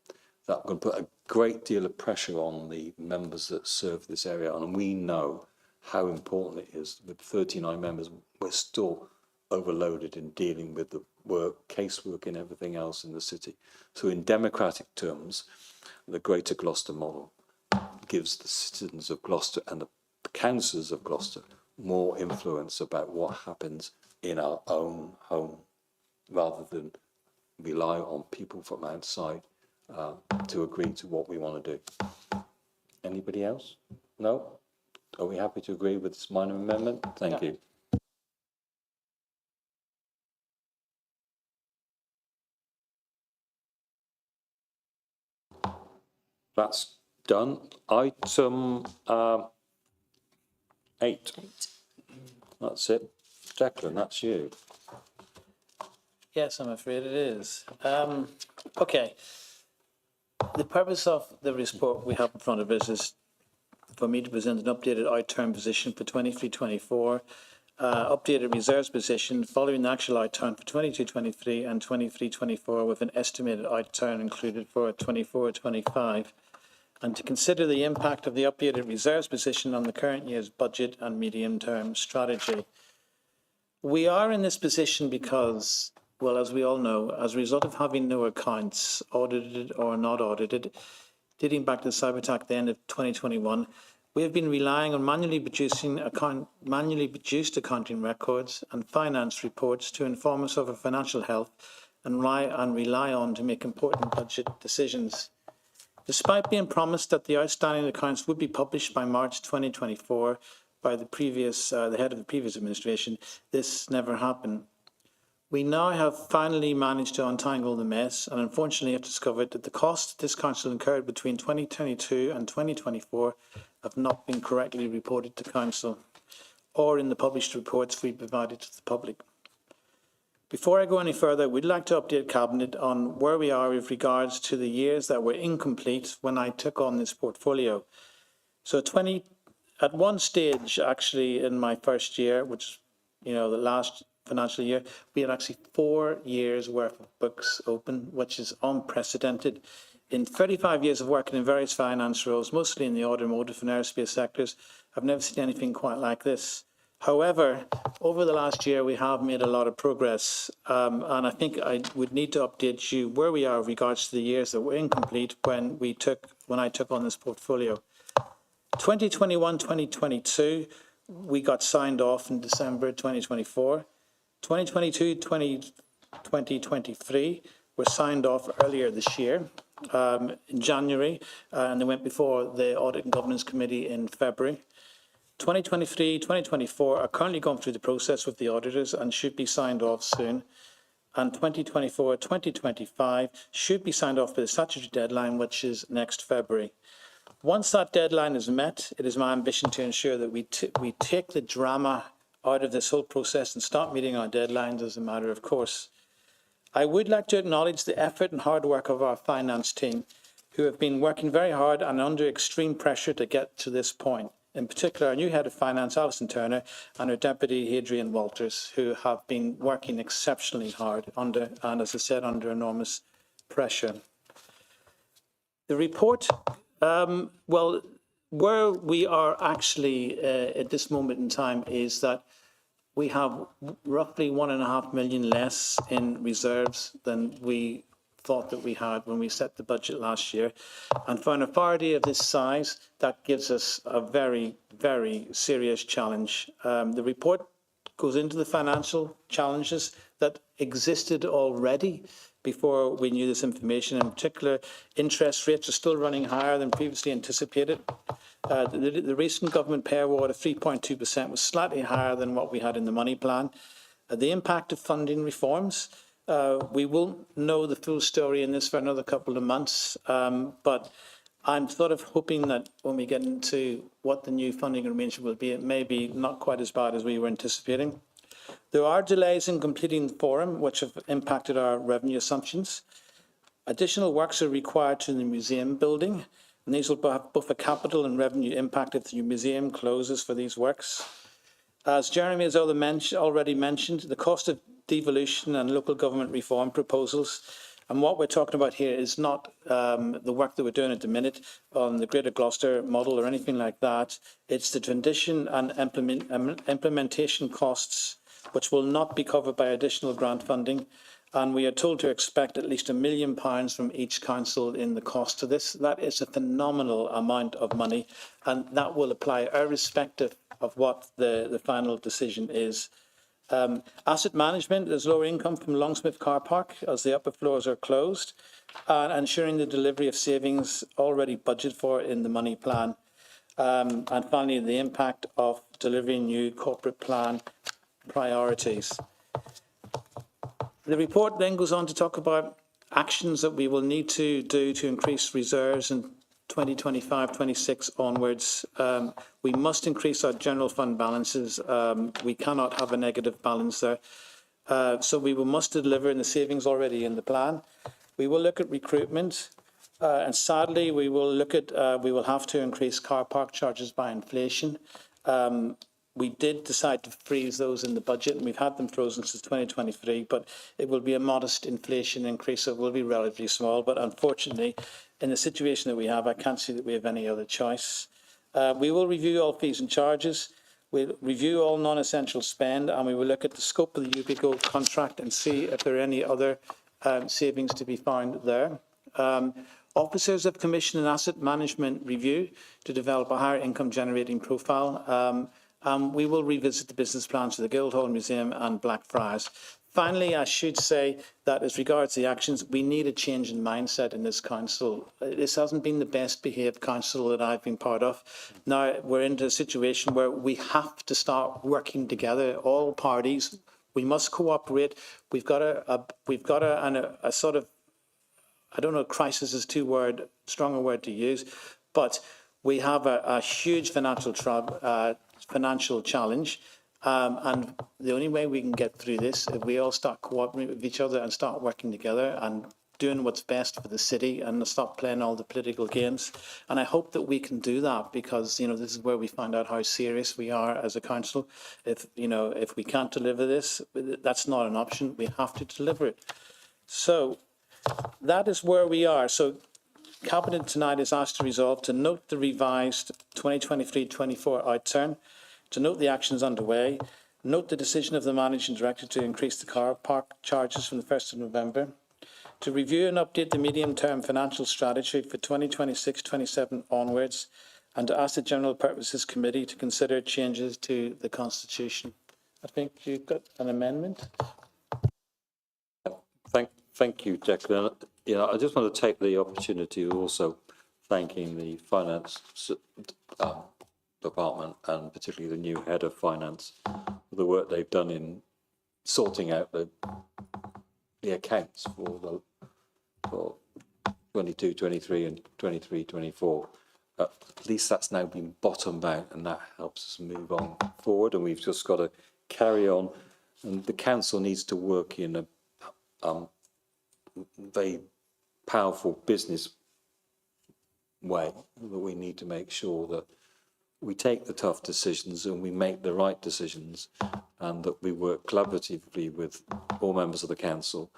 That would put a great deal of pressure on the members that serve this area, and we know how important it is. With 39 members, we're still overloaded in dealing with the work, casework and everything else in the city. So in democratic terms, the Greater Gloucester model gives the citizens of Gloucester and the councillors of Gloucester more influence about what happens in our own home, rather than rely on people from outside to agree to what we want to do. Anybody else? No? Are we happy to agree with this minor amendment? Thank you. That's done. Item 8. That's it. Declan, that's you. Yes, I'm afraid it is. Okay. The purpose of the report we have in front of us is for me to present an updated out-turn position for 23-24, updated reserves position following the actual out-turn for 22-23 and 23-24 with an estimated out-turn included for 24-25, and to consider the impact of the updated reserves position on the current year's budget and medium-term strategy. We are in this position because, well, as we all know, as a result of having no accounts, audited or not audited, dating back to the cyber attack at the end of 2021, we have been relying on manually produced accounting records and finance reports to inform us of our financial health and rely on to make important budget decisions. Despite being promised that the outstanding accounts would be published by March 2024 by the head of the previous administration, this never happened. We now have finally managed to untangle the mess and unfortunately have discovered that the costs this council incurred between 2022 and 2024 have not been correctly reported to council or in the published reports we provided to the public. Before I go any further, we'd like to update Cabinet on where we are with regards to the years that were incomplete when I took on this portfolio. So at one stage, actually, in my first year, which, the last financial year, we had actually 4 years worth of books open, which is unprecedented. In 35 years of working in various finance roles, mostly in the automotive and aerospace sectors, I've never seen anything quite like this. However, over the last year, we have made a lot of progress, and I think I would need to update you where we are with regards to the years that were incomplete when I took on this portfolio. 2021-2022, we got signed off in December 2024. 2022-2023 were signed off earlier this year in January, and they went before the Audit and Governance Committee in February. 2023-2024 are currently going through the process with the auditors and should be signed off soon. And 2024-2025 should be signed off by the statutory deadline, which is next February. Once that deadline is met, it is my ambition to ensure that we take the drama out of this whole process and start meeting our deadlines as a matter of course. I would like to acknowledge the effort and hard work of our finance team, who have been working very hard and under extreme pressure to get to this point. In particular, our new head of finance, Alison Turner, and her deputy, Hadrian Walters, who have been working exceptionally hard under enormous pressure. The report, where we are actually at this moment in time is that we have roughly 1.5 million less in reserves than we thought that we had when we set the budget last year. And for an authority of this size, that gives us a very, very serious challenge. The report goes into the financial challenges that existed already before we knew this information. In particular, interest rates are still running higher than previously anticipated. The recent government pay award of 3.2% was slightly higher than what we had in the money plan. The impact of funding reforms, we won't know the full story in this for another couple of months, but I'm sort of hoping that when we get into what the new funding arrangement will be, it may be not quite as bad as we were anticipating. There are delays in completing the forum, which have impacted our revenue assumptions. Additional works are required to the museum building, and these will have both a capital and revenue impact if the museum closes for these works. As Jeremy has already mentioned, the cost of devolution and local government reform proposals, and what we're talking about here is not the work that we're doing at the minute on the Greater Gloucester model or anything like that. It's the transition and implementation costs, which will not be covered by additional grant funding. And we are told to expect at least £1 million from each council in the cost of this. That is a phenomenal amount of money, and that will apply irrespective of what the final decision is. Asset management, there's lower income from Longsmith Car Park as the upper floors are closed, and ensuring the delivery of savings already budgeted for in the money plan. And finally, the impact of delivering new corporate plan priorities. The report then goes on to talk about actions that we will need to do to increase reserves in 2025-26 onwards. We must increase our general fund balances. We cannot have a negative balance there. So we must deliver in the savings already in the plan. We will look at recruitment. And sadly, we will have to increase car park charges by inflation. We did decide to freeze those in the budget, and we've had them frozen since 2023, but it will be a modest inflation increase, so it will be relatively small. But unfortunately, in the situation that we have, I can't see that we have any other choice. We will review all fees and charges. We'll review all non-essential spend, and we will look at the scope of the UPGO contract and see if there are any other savings to be found there. Officers have commissioned an asset management review to develop a higher income generating profile. We will revisit the business plans for the Guildhall Museum and Blackfriars. Finally, I should say that as regards the actions, we need a change in mindset in this council. This hasn't been the best behaved council that I've been part of. Now we're into a situation where we have to start working together, all parties. We must cooperate. We've got a sort of, I don't know, crisis is stronger word to use, but we have a huge financial challenge. And the only way we can get through this is if we all start cooperating with each other and start working together and doing what's best for the city and stop playing all the political games. And I hope that we can do that, because, you know, this is where we find out how serious we are as a council. If we can't deliver this, that's not an option. We have to deliver it. So that is where we are. So Cabinet tonight is asked to resolve to note the revised 2023-24 outturn, to note the actions underway, note the decision of the Managing Director to increase the car park charges from the 1st of November, to review and update the medium-term financial strategy for 2026-27 onwards, and to ask the General Purposes Committee to consider changes to the Constitution. I think you've got an amendment. Thank you, Declan. I just want to take the opportunity of also thanking the Finance Department, and particularly the new Head of Finance, for the work they've done in sorting out the accounts for 22, 23 and 23, 24. At least that's now been bottomed out, and that helps us move on forward, and we've just got to carry on. And the council needs to work in a very powerful business way, that we need to make sure that we take the tough decisions and we make the right decisions, and that we work collaboratively with all members of the council,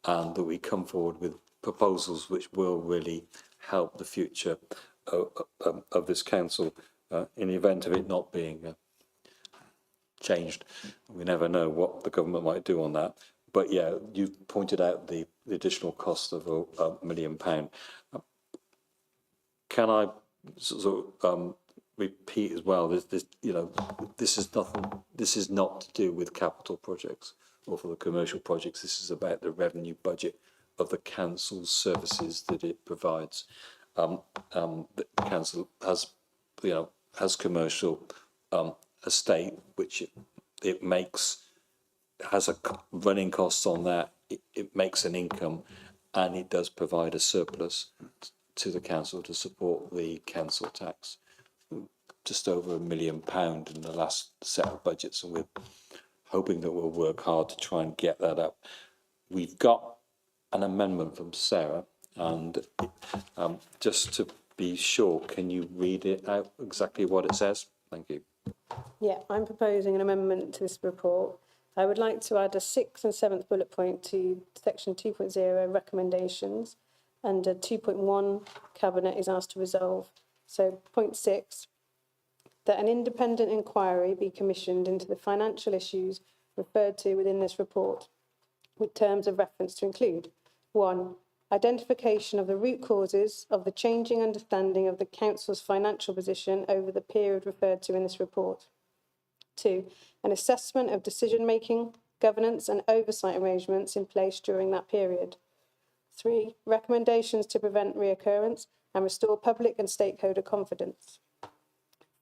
and that we come forward with proposals which will really help the future of this council in the event of it not being changed. We never know what the government might do on that. But yeah, you pointed out the additional cost of £1 million. Can I repeat as well? This is not to do with capital projects or for the commercial projects. This is about the revenue budget of the council's services that it provides. The council has commercial estate, which it makes, has a running costs on that. It makes an income, and it does provide a surplus to the council to support the council tax. Just over £1 million in the last set of budgets, and we're hoping that we'll work hard to try and get that up. We've got an amendment from Sarah, and just to be sure, can you read it out exactly what it says? Thank you. Yeah, I'm proposing an amendment to this report. I would like to add a 6th and 7th bullet point to section 2.0 recommendations, and 2.1 Cabinet is asked to resolve. So point 6, that an independent inquiry be commissioned into the financial issues referred to within this report. with terms of reference to include 1. Identification of the root causes of the changing understanding of the council's financial position over the period referred to in this report. 2. An assessment of decision-making, governance and oversight arrangements in place during that period. 3. Recommendations to prevent reoccurrence and restore public and stakeholder confidence.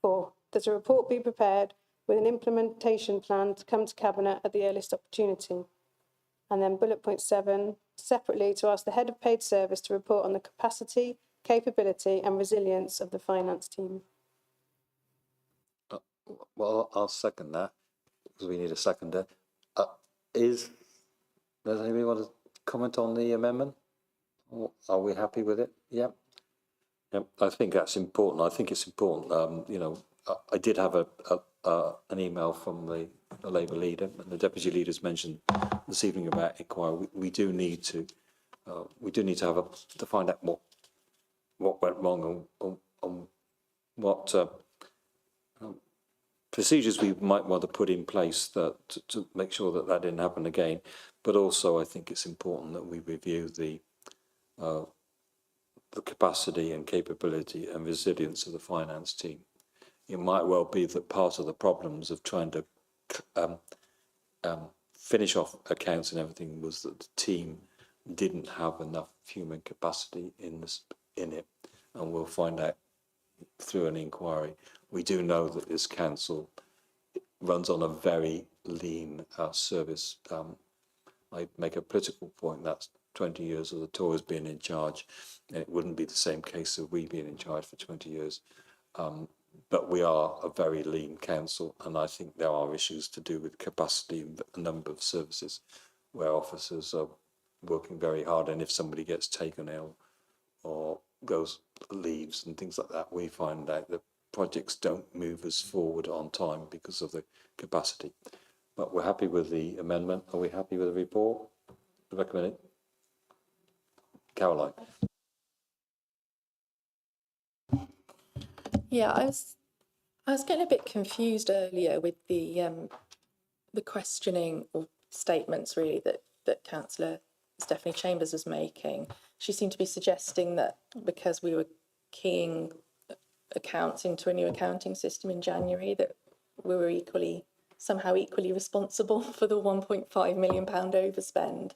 4. That a report be prepared with an implementation plan to come to Cabinet at the earliest opportunity. And then bullet point 7, separately to ask the Head of Paid Service to report on the capacity, capability and resilience of the finance team. Well, I'll second that, because we need a seconder. Does anybody want to comment on the amendment? Or are we happy with it? Yeah. Yep, I think that's important. I think it's important. You know, I did have an email from the Labour leader, and the deputy leaders mentioned this evening about inquiry. We do need to find out what went wrong and what procedures we might want to put in place to make sure that didn't happen again. But also, I think it's important that we review the capacity and capability and resilience of the finance team. It might well be that part of the problems of trying to finish off accounts and everything was that the team didn't have enough human capacity in it, and we'll find out through an inquiry. We do know that this council runs on a very lean service. I make a political point, that's 20 years of the Tories being in charge, and it wouldn't be the same case of we being in charge for 20 years. But we are a very lean council, and I think there are issues to do with capacity and the number of services where officers are working very hard, and if somebody gets taken ill or leaves and things like that, we find out that projects don't move us forward on time because of the capacity. But we're happy with the amendment. Are we happy with the report? Recommend it. Caroline. Yeah, I was getting a bit confused earlier with the questioning or statements really that Councillor Stephanie Chambers was making. She seemed to be suggesting that because we were keying accounts into a new accounting system in January, that we were somehow equally responsible for the £1.5 million overspend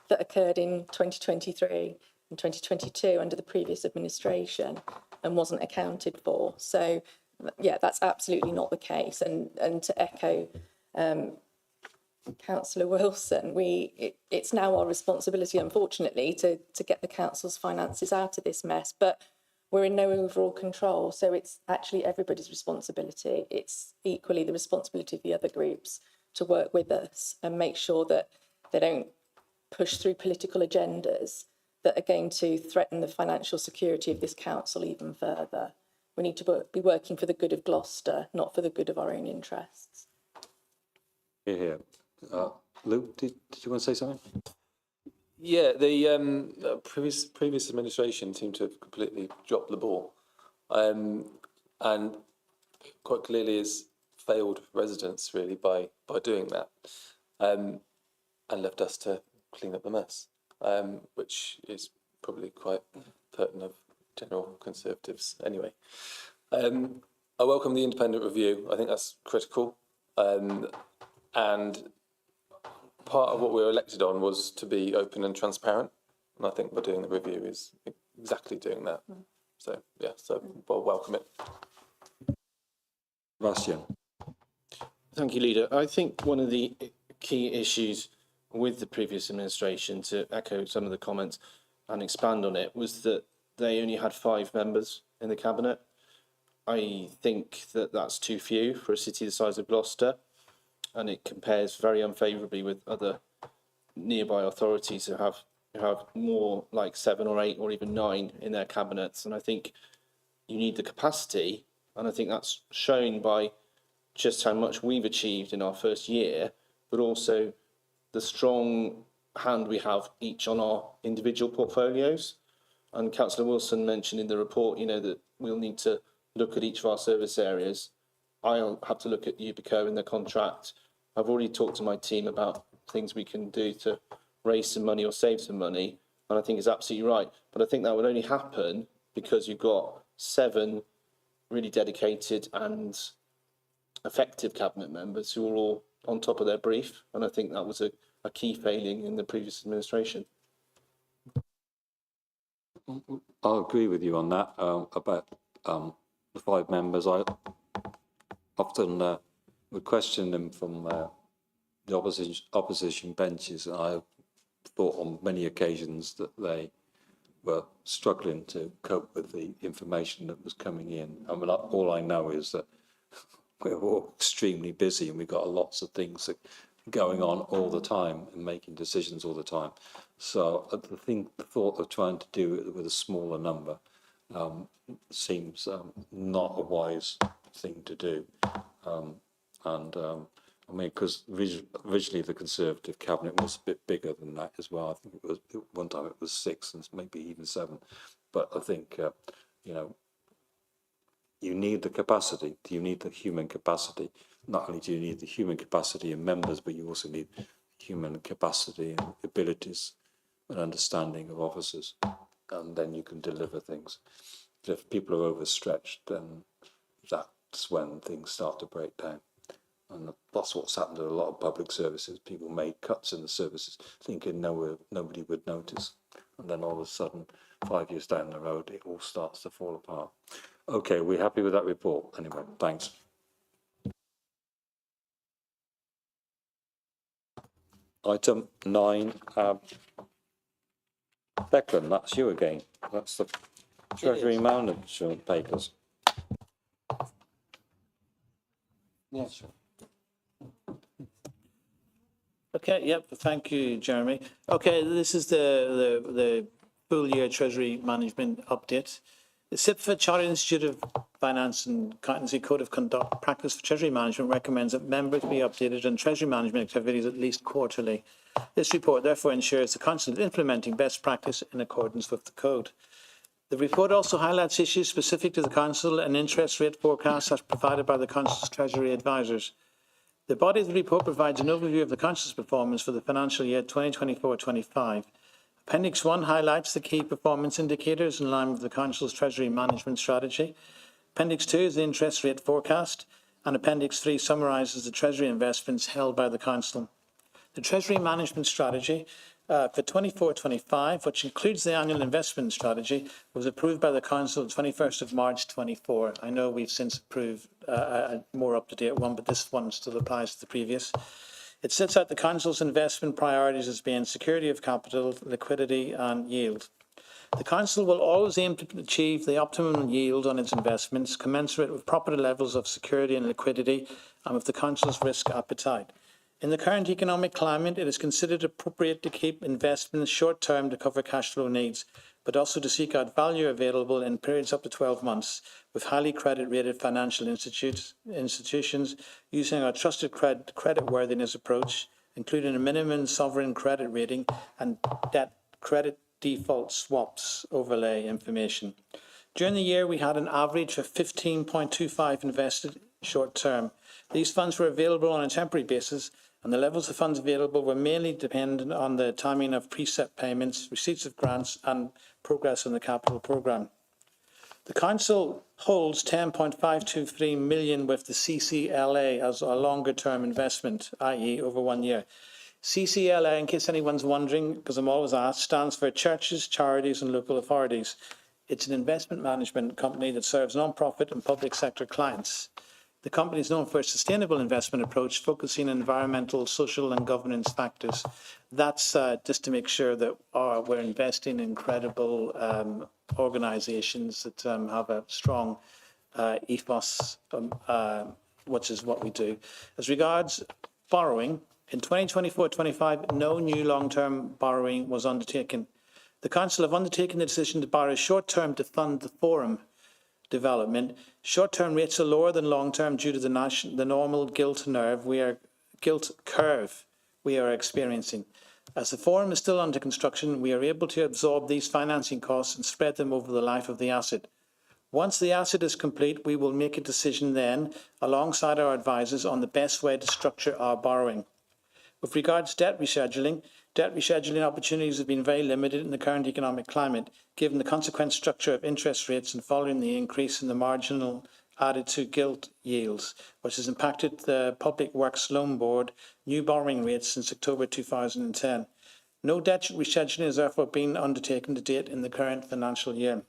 that occurred in 2023 and 2022 under the previous administration and wasn't accounted for. So, yeah, that's absolutely not the case. And to echo Councillor Wilson, it's now our responsibility, unfortunately, to get the council's finances out of this mess. But we're in no overall control, so it's actually everybody's responsibility. It's equally the responsibility of the other groups to work with us and make sure that they don't push through political agendas that are going to threaten the financial security of this council even further. We need to be working for the good of Gloucester, not for the good of our own interests. Here. Luke, did you want to say something? Yeah, the previous administration seemed to have completely dropped the ball, and quite clearly has failed residents really by doing that, and left us to clean up the mess, which is probably quite pertinent of general Conservatives anyway. I welcome the independent review. I think that's critical, and part of what we were elected on was to be open and transparent, and I think by doing the review is exactly doing that. So yeah, we'll welcome it. Bastian. Thank you, Leader. I think one of the key issues with the previous administration, to echo some of the comments and expand on it, was that they only had 5 members in the cabinet. I think that that's too few for a city the size of Gloucester, and it compares very unfavourably with other nearby authorities who have more like 7 or 8 or even 9 in their cabinets. And I think you need the capacity, and I think that's shown by just how much we've achieved in our first year, but also the strong hand we have each on our individual portfolios. And Councillor Wilson mentioned in the report, that we'll need to look at each of our service areas. I'll have to look at Yubico and the contract. I've already talked to my team about things we can do to raise some money or save some money. And I think it's absolutely right. But I think that would only happen because you've got 7 really dedicated and effective cabinet members who are all on top of their brief. And I think that was a key failing in the previous administration. I'll agree with you on that, about the 5 members. I often would question them from the opposition benches, and I thought on many occasions that they were struggling to cope with the information that was coming in. I mean, all I know is that we're all extremely busy and we've got lots of things going on all the time and making decisions all the time. So I think the thought of trying to do it with a smaller number seems not a wise thing to do. I mean, because originally the Conservative cabinet was a bit bigger than that as well. I think it was, one time it was 6 and maybe even 7. But I think, you know, you need the capacity. You need the human capacity. Not only do you need the human capacity in members, but you also need human capacity and abilities and understanding of officers. And then you can deliver things. But if people are overstretched, then that's when things start to break down. And that's what's happened to a lot of public services. People made cuts in the services thinking nobody would notice. And then all of a sudden, 5 years down the road, it all starts to fall apart. Okay, we're happy with that report. Anyway, thanks. Item 9, Declan, that's you again. That's the Treasury Management Papers. Yes. Okay, yep, thank you, Jeremy. Okay, this is the full year Treasury Management update. The CIPFA Chartered Institute of Finance and Accountancy Code of Conduct Practice for Treasury Management recommends that members be updated on Treasury Management activities at least quarterly. This report therefore ensures the Council is implementing best practice in accordance with the Code. The report also highlights issues specific to the Council and interest rate forecasts as provided by the Council's Treasury advisors. The body of the report provides an overview of the Council's performance for the financial year 2024-25. Appendix 1 highlights the key performance indicators in line with the Council's Treasury Management Strategy. Appendix 2 is the interest rate forecast, and Appendix 3 summarises the Treasury investments held by the Council. The Treasury Management Strategy for 24-25, which includes the annual investment strategy, was approved by the Council on 21st of March 24. I know we've since approved a more up-to-date one, but this one still applies to the previous. It sets out the Council's investment priorities as being security of capital, liquidity and yield. The Council will always aim to achieve the optimum yield on its investments, commensurate with proper levels of security and liquidity and with the Council's risk appetite. In the current economic climate, it is considered appropriate to keep investments short-term to cover cash flow needs, but also to seek out value available in periods up to 12 months with highly credit-rated financial institutions using our trusted creditworthiness approach, including a minimum sovereign credit rating and debt credit default swaps overlay information. During the year, we had an average of 15.25 invested short-term. These funds were available on a temporary basis, and the levels of funds available were mainly dependent on the timing of preset payments, receipts of grants, and progress on the capital programme. The Council holds 10.523 million with the CCLA as a longer-term investment, i.e. over 1 year. CCLA, in case anyone's wondering, because I'm always asked, stands for Churches, Charities and Local Authorities. It's an investment management company that serves non-profit and public sector clients. The company is known for its sustainable investment approach, focusing on environmental, social and governance factors. That's just to make sure that we're investing in credible organisations that have a strong ethos, which is what we do. As regards borrowing, in 2024-25, no new long-term borrowing was undertaken. The Council have undertaken the decision to borrow short-term to fund the Forum development. Short-term rates are lower than long-term due to the normal gilt curve we are experiencing. As the Forum is still under construction, we are able to absorb these financing costs and spread them over the life of the asset. Once the asset is complete, we will make a decision then, alongside our advisors, on the best way to structure our borrowing. With regards to debt rescheduling, Debt rescheduling opportunities have been very limited in the current economic climate, given the consequent structure of interest rates and following the increase in the marginal added to gilt yields, which has impacted the Public Works Loan Board new borrowing rates since October 2010. No debt rescheduling has therefore been undertaken to date in the current financial year.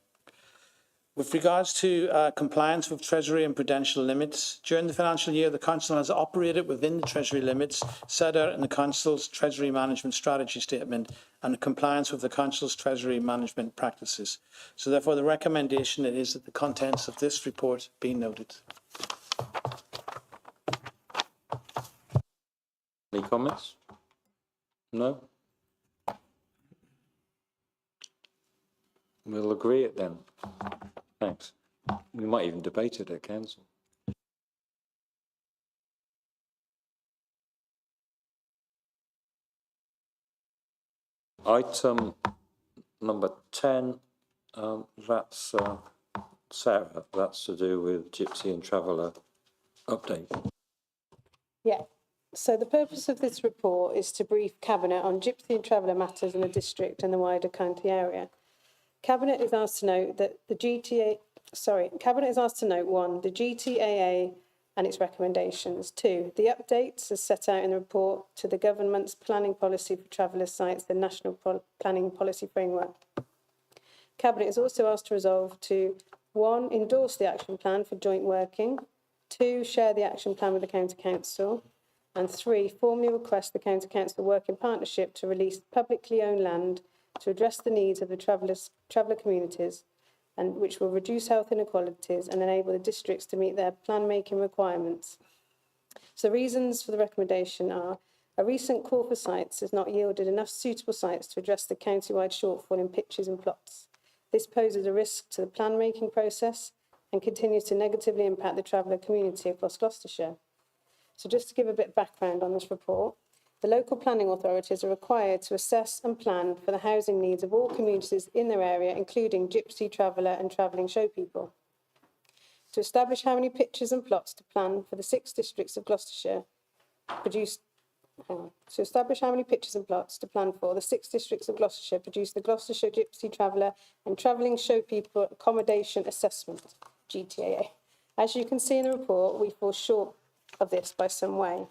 With regards to compliance with Treasury and prudential limits, during the financial year, the Council has operated within the Treasury limits set out in the Council's Treasury Management Strategy Statement and in compliance with the Council's Treasury Management Practices. So therefore, the recommendation is that the contents of this report be noted. Any comments? No? We'll agree it then. Thanks. We might even debate it at council. Item number 10, that's Sarah, that's to do with Gypsy and Traveller update. Yeah. So the purpose of this report is to brief Cabinet on Gypsy and Traveller matters in the district and the wider county area. Cabinet is asked to note that Cabinet is asked to note 1, the GTAA and its recommendations. 2, the updates as set out in the report to the government's planning policy for traveller sites, the National Planning Policy Framework. Cabinet is also asked to resolve to 1, endorse the action plan for joint working, 2, share the action plan with the County Council, and 3, formally request the County Council work in partnership to release publicly owned land to address the needs of the traveller communities, and which will reduce health inequalities and enable the districts to meet their plan-making requirements. So reasons for the recommendation are: a recent call for sites has not yielded enough suitable sites to address the county-wide shortfall in pitches and plots. This poses a risk to the plan-making process and continues to negatively impact the traveller community across Gloucestershire. So just to give a bit of background on this report, the local planning authorities are required to assess and plan for the housing needs of all communities in their area, including Gypsy, Traveller and travelling show people. To establish how many pitches and plots to plan for the 6 districts of Gloucestershire produce the 6 districts of Gloucestershire produce the Gloucestershire Gypsy, Traveller and travelling show people accommodation assessment, GTAA. As you can see in the report, we fall short of this by some way.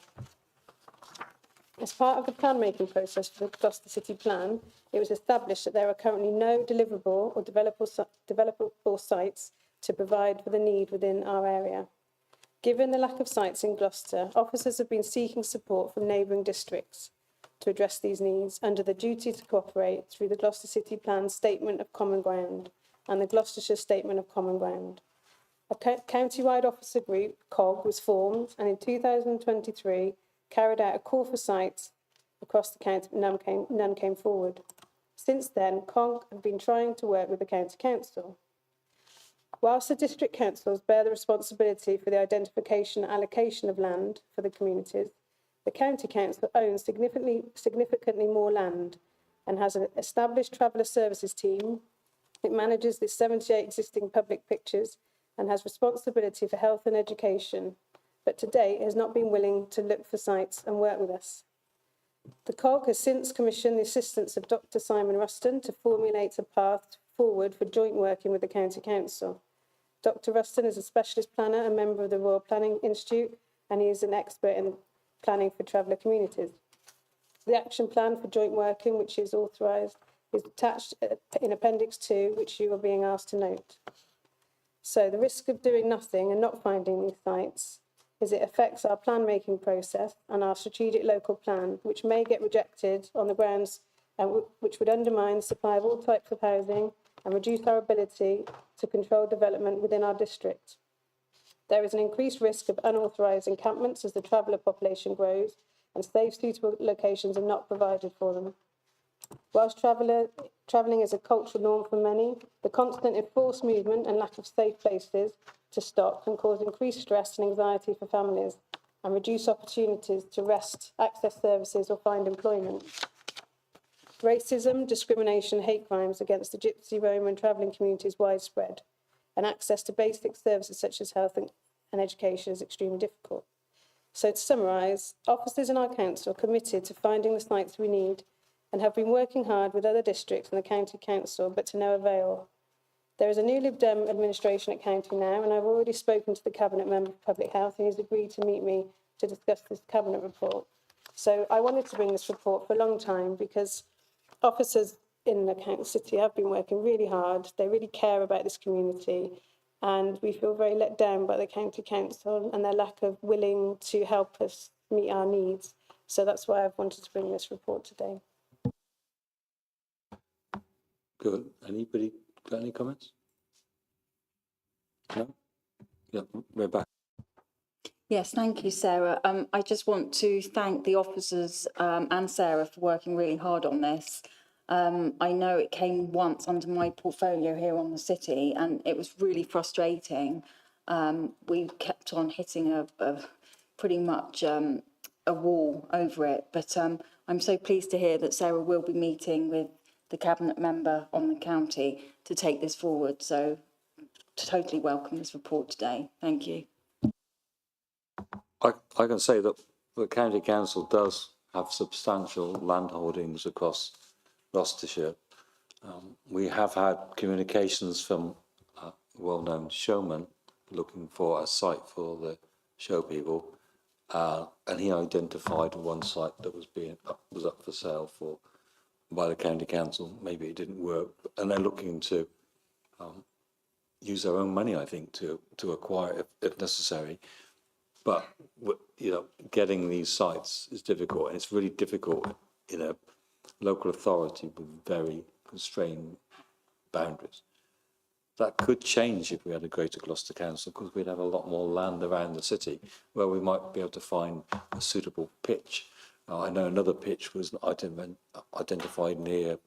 As part of the plan-making process for the Gloucester City Plan, it was established that there are currently no deliverable or developable sites to provide for the need within our area. Given the lack of sites in Gloucester, officers have been seeking support from neighbouring districts to address these needs under the duty to cooperate through the Gloucester City Plan Statement of Common Ground and the Gloucestershire Statement of Common Ground. A county-wide officer group, COG, was formed and in 2023 carried out a call for sites across the county, but none came forward. Since then, COG have been trying to work with the County Council. Whilst the district councils bear the responsibility for the identification and allocation of land for the communities, the County Council owns significantly more land and has an established traveller services team. It manages the 78 existing public pitches and has responsibility for health and education, but to date has not been willing to look for sites and work with us. The COG has since commissioned the assistance of Dr. Simon Ruston to formulate a path forward for joint working with the County Council. Dr. Ruston is a specialist planner, a member of the Royal Planning Institute, and he is an expert in planning for traveller communities. The action plan for joint working, which is authorised, is attached in Appendix 2, which you are being asked to note. So the risk of doing nothing and not finding these sites is it affects our plan-making process and our strategic local plan, which may get rejected on the grounds which would undermine the supply of all types of housing and reduce our ability to control development within our district. There is an increased risk of unauthorised encampments as the traveller population grows and safe, suitable locations are not provided for them. Whilst travelling is a cultural norm for many, the constant enforced movement and lack of safe places to stop can cause increased stress and anxiety for families and reduce opportunities to rest, access services or find employment. Racism, discrimination, hate crimes against the Gypsy, Roma and travelling community is widespread, and access to basic services such as health and education is extremely difficult. So to summarise, officers in our council are committed to finding the sites we need and have been working hard with other districts and the County Council, but to no avail. There is a new Lib Dem administration at County now, and I've already spoken to the Cabinet Member for Public Health, and he's agreed to meet me to discuss this Cabinet report. So I wanted to bring this report for a long time because officers in the county city have been working really hard. They really care about this community, and we feel very let down by the County Council and their lack of willing to help us meet our needs. So that's why I've wanted to bring this report today. Good. Anybody got any comments? No? Yeah, Rebecca. Yes, thank you, Sarah. I just want to thank the officers and Sarah for working really hard on this. I know it came once under my portfolio here on the city, and it was really frustrating. We kept on hitting a pretty much a wall over it, but I'm so pleased to hear that Sarah will be meeting with the Cabinet Member on the county to take this forward. So totally welcome this report today. Thank you. I can say that the County Council does have substantial land holdings across Gloucestershire. We have had communications from a well-known showman looking for a site for the show people, and he identified one site that was up for sale by the County Council. Maybe it didn't work, and they're looking to use their own money, I think, to acquire it if necessary. But getting these sites is difficult, and it's really difficult in a local authority with very constrained boundaries. That could change if we had a Greater Gloucester Council, because we'd have a lot more land around the city where we might be able to find a suitable pitch. I know another pitch was identified near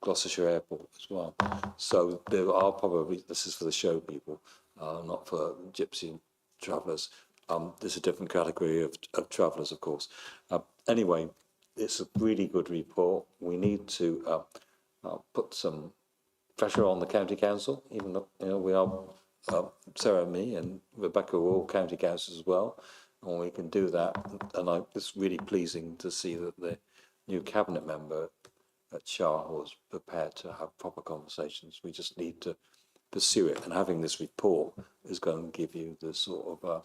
Gloucestershire Airport as well. So there are probably, this is for the show people, not for gypsy travellers. There's a different category of travellers, of course. Anyway, it's a really good report. We need to put some pressure on the County Council, even though we are, Sarah, me and Rebecca are all County Councils as well, and we can do that. And it's really pleasing to see that the new Cabinet Member at Shah was prepared to have proper conversations. We just need to pursue it, and having this report is going to give you the sort of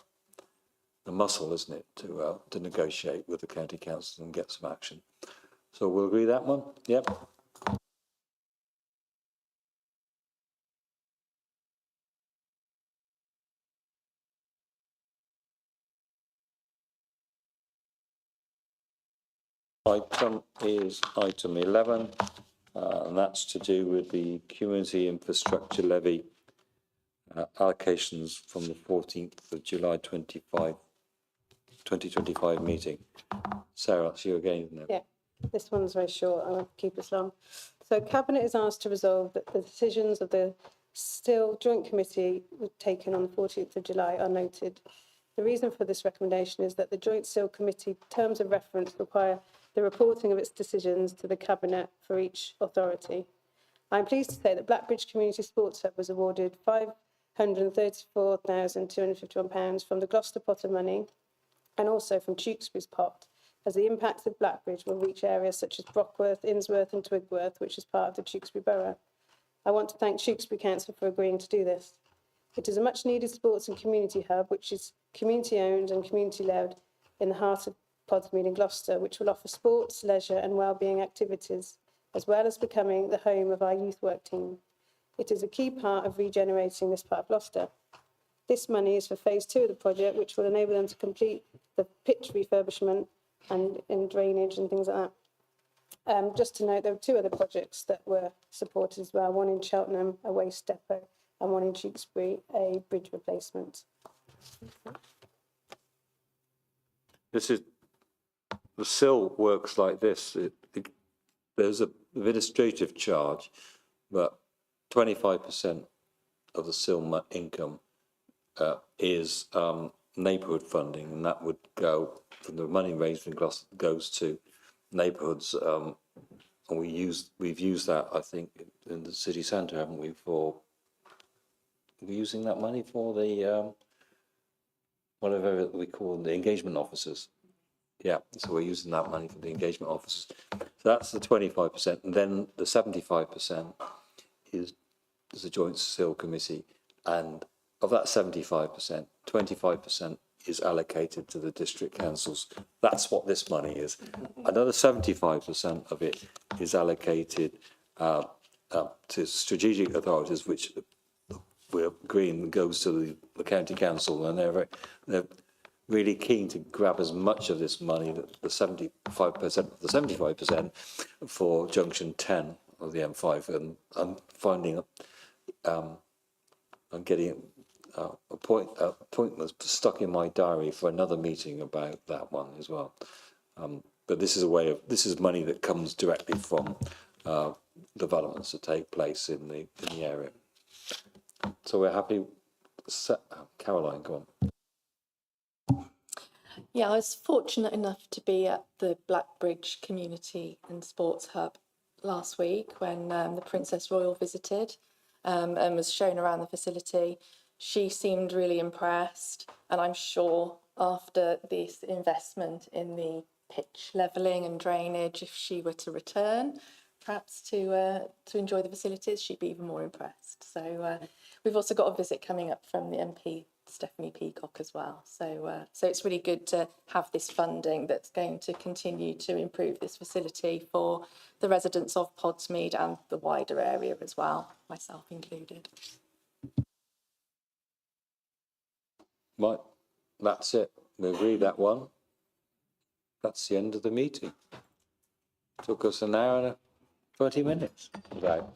the muscle, isn't it, to negotiate with the County Council and get some action. So we'll agree that one? Yep. Item is item 11, and that's to do with the Community Infrastructure Levy allocations from the 14th of July 2025 meeting. Sarah, it's you again, isn't it? Yeah, this one's very short. I won't keep this long. So Cabinet is asked to resolve that the decisions of the Still Joint Committee taken on the 14th of July are noted. The reason for this recommendation is that the Joint Still Committee terms of reference require the reporting of its decisions to the Cabinet for each authority. I'm pleased to say that Blackbridge Community Sports Hub was awarded £534,251 from the Gloucester pot of money, and also from Tewkesbury's pot, as the impacts of Blackbridge will reach areas such as Brockworth, Innsworth and Twigworth, which is part of the Tewkesbury Borough. I want to thank Tewkesbury Council for agreeing to do this. It is a much needed sports and community hub, which is community owned and community led in the heart of Podsmead in Gloucester, which will offer sports, leisure and wellbeing activities, as well as becoming the home of our youth work team. It is a key part of regenerating this part of Gloucester. This money is for phase 2 of the project, which will enable them to complete the pitch refurbishment and in drainage and things like that. Just to note, there were 2 other projects that were supported as well, one in Cheltenham, a waste depot, and one in Tewkesbury, a bridge replacement. The SIL works like this. There's an administrative charge, but 25% of the SIL income is neighbourhood funding, and that would go from the money raised in Gloucester goes to neighbourhoods, and we've used that, I think, in the city centre, haven't we? We're using that money for the whatever we call the engagement officers. Yeah, so we're using that money for the engagement officers. So that's the 25%, and then the 75% is a joint seal committee, and of that 75%, 25% is allocated to the district councils. That's what this money is. Another 75% of it is allocated to strategic authorities, which we're agreeing goes to the county council, and they're really keen to grab as much of this money, the 75% of the 75% for junction 10 of the M5. And I'm finding, I'm getting a point that's stuck in my diary for another meeting about that one as well. But this is money that comes directly from developments that take place in the area. So we're happy. Caroline, go on. Yeah, I was fortunate enough to be at the Blackbridge Community and Sports Hub last week when the Princess Royal visited and was shown around the facility. She seemed really impressed, and I'm sure after this investment in the pitch levelling and drainage, if she were to return, perhaps to enjoy the facilities, she'd be even more impressed. So we've also got a visit coming up from the MP, Stephanie Peacock, as well. So it's really good to have this funding that's going to continue to improve this facility for the residents of Podsmead and the wider area as well, myself included. Right, that's it. We agree that one. That's the end of the meeting. Took us an hour and 20 minutes. About.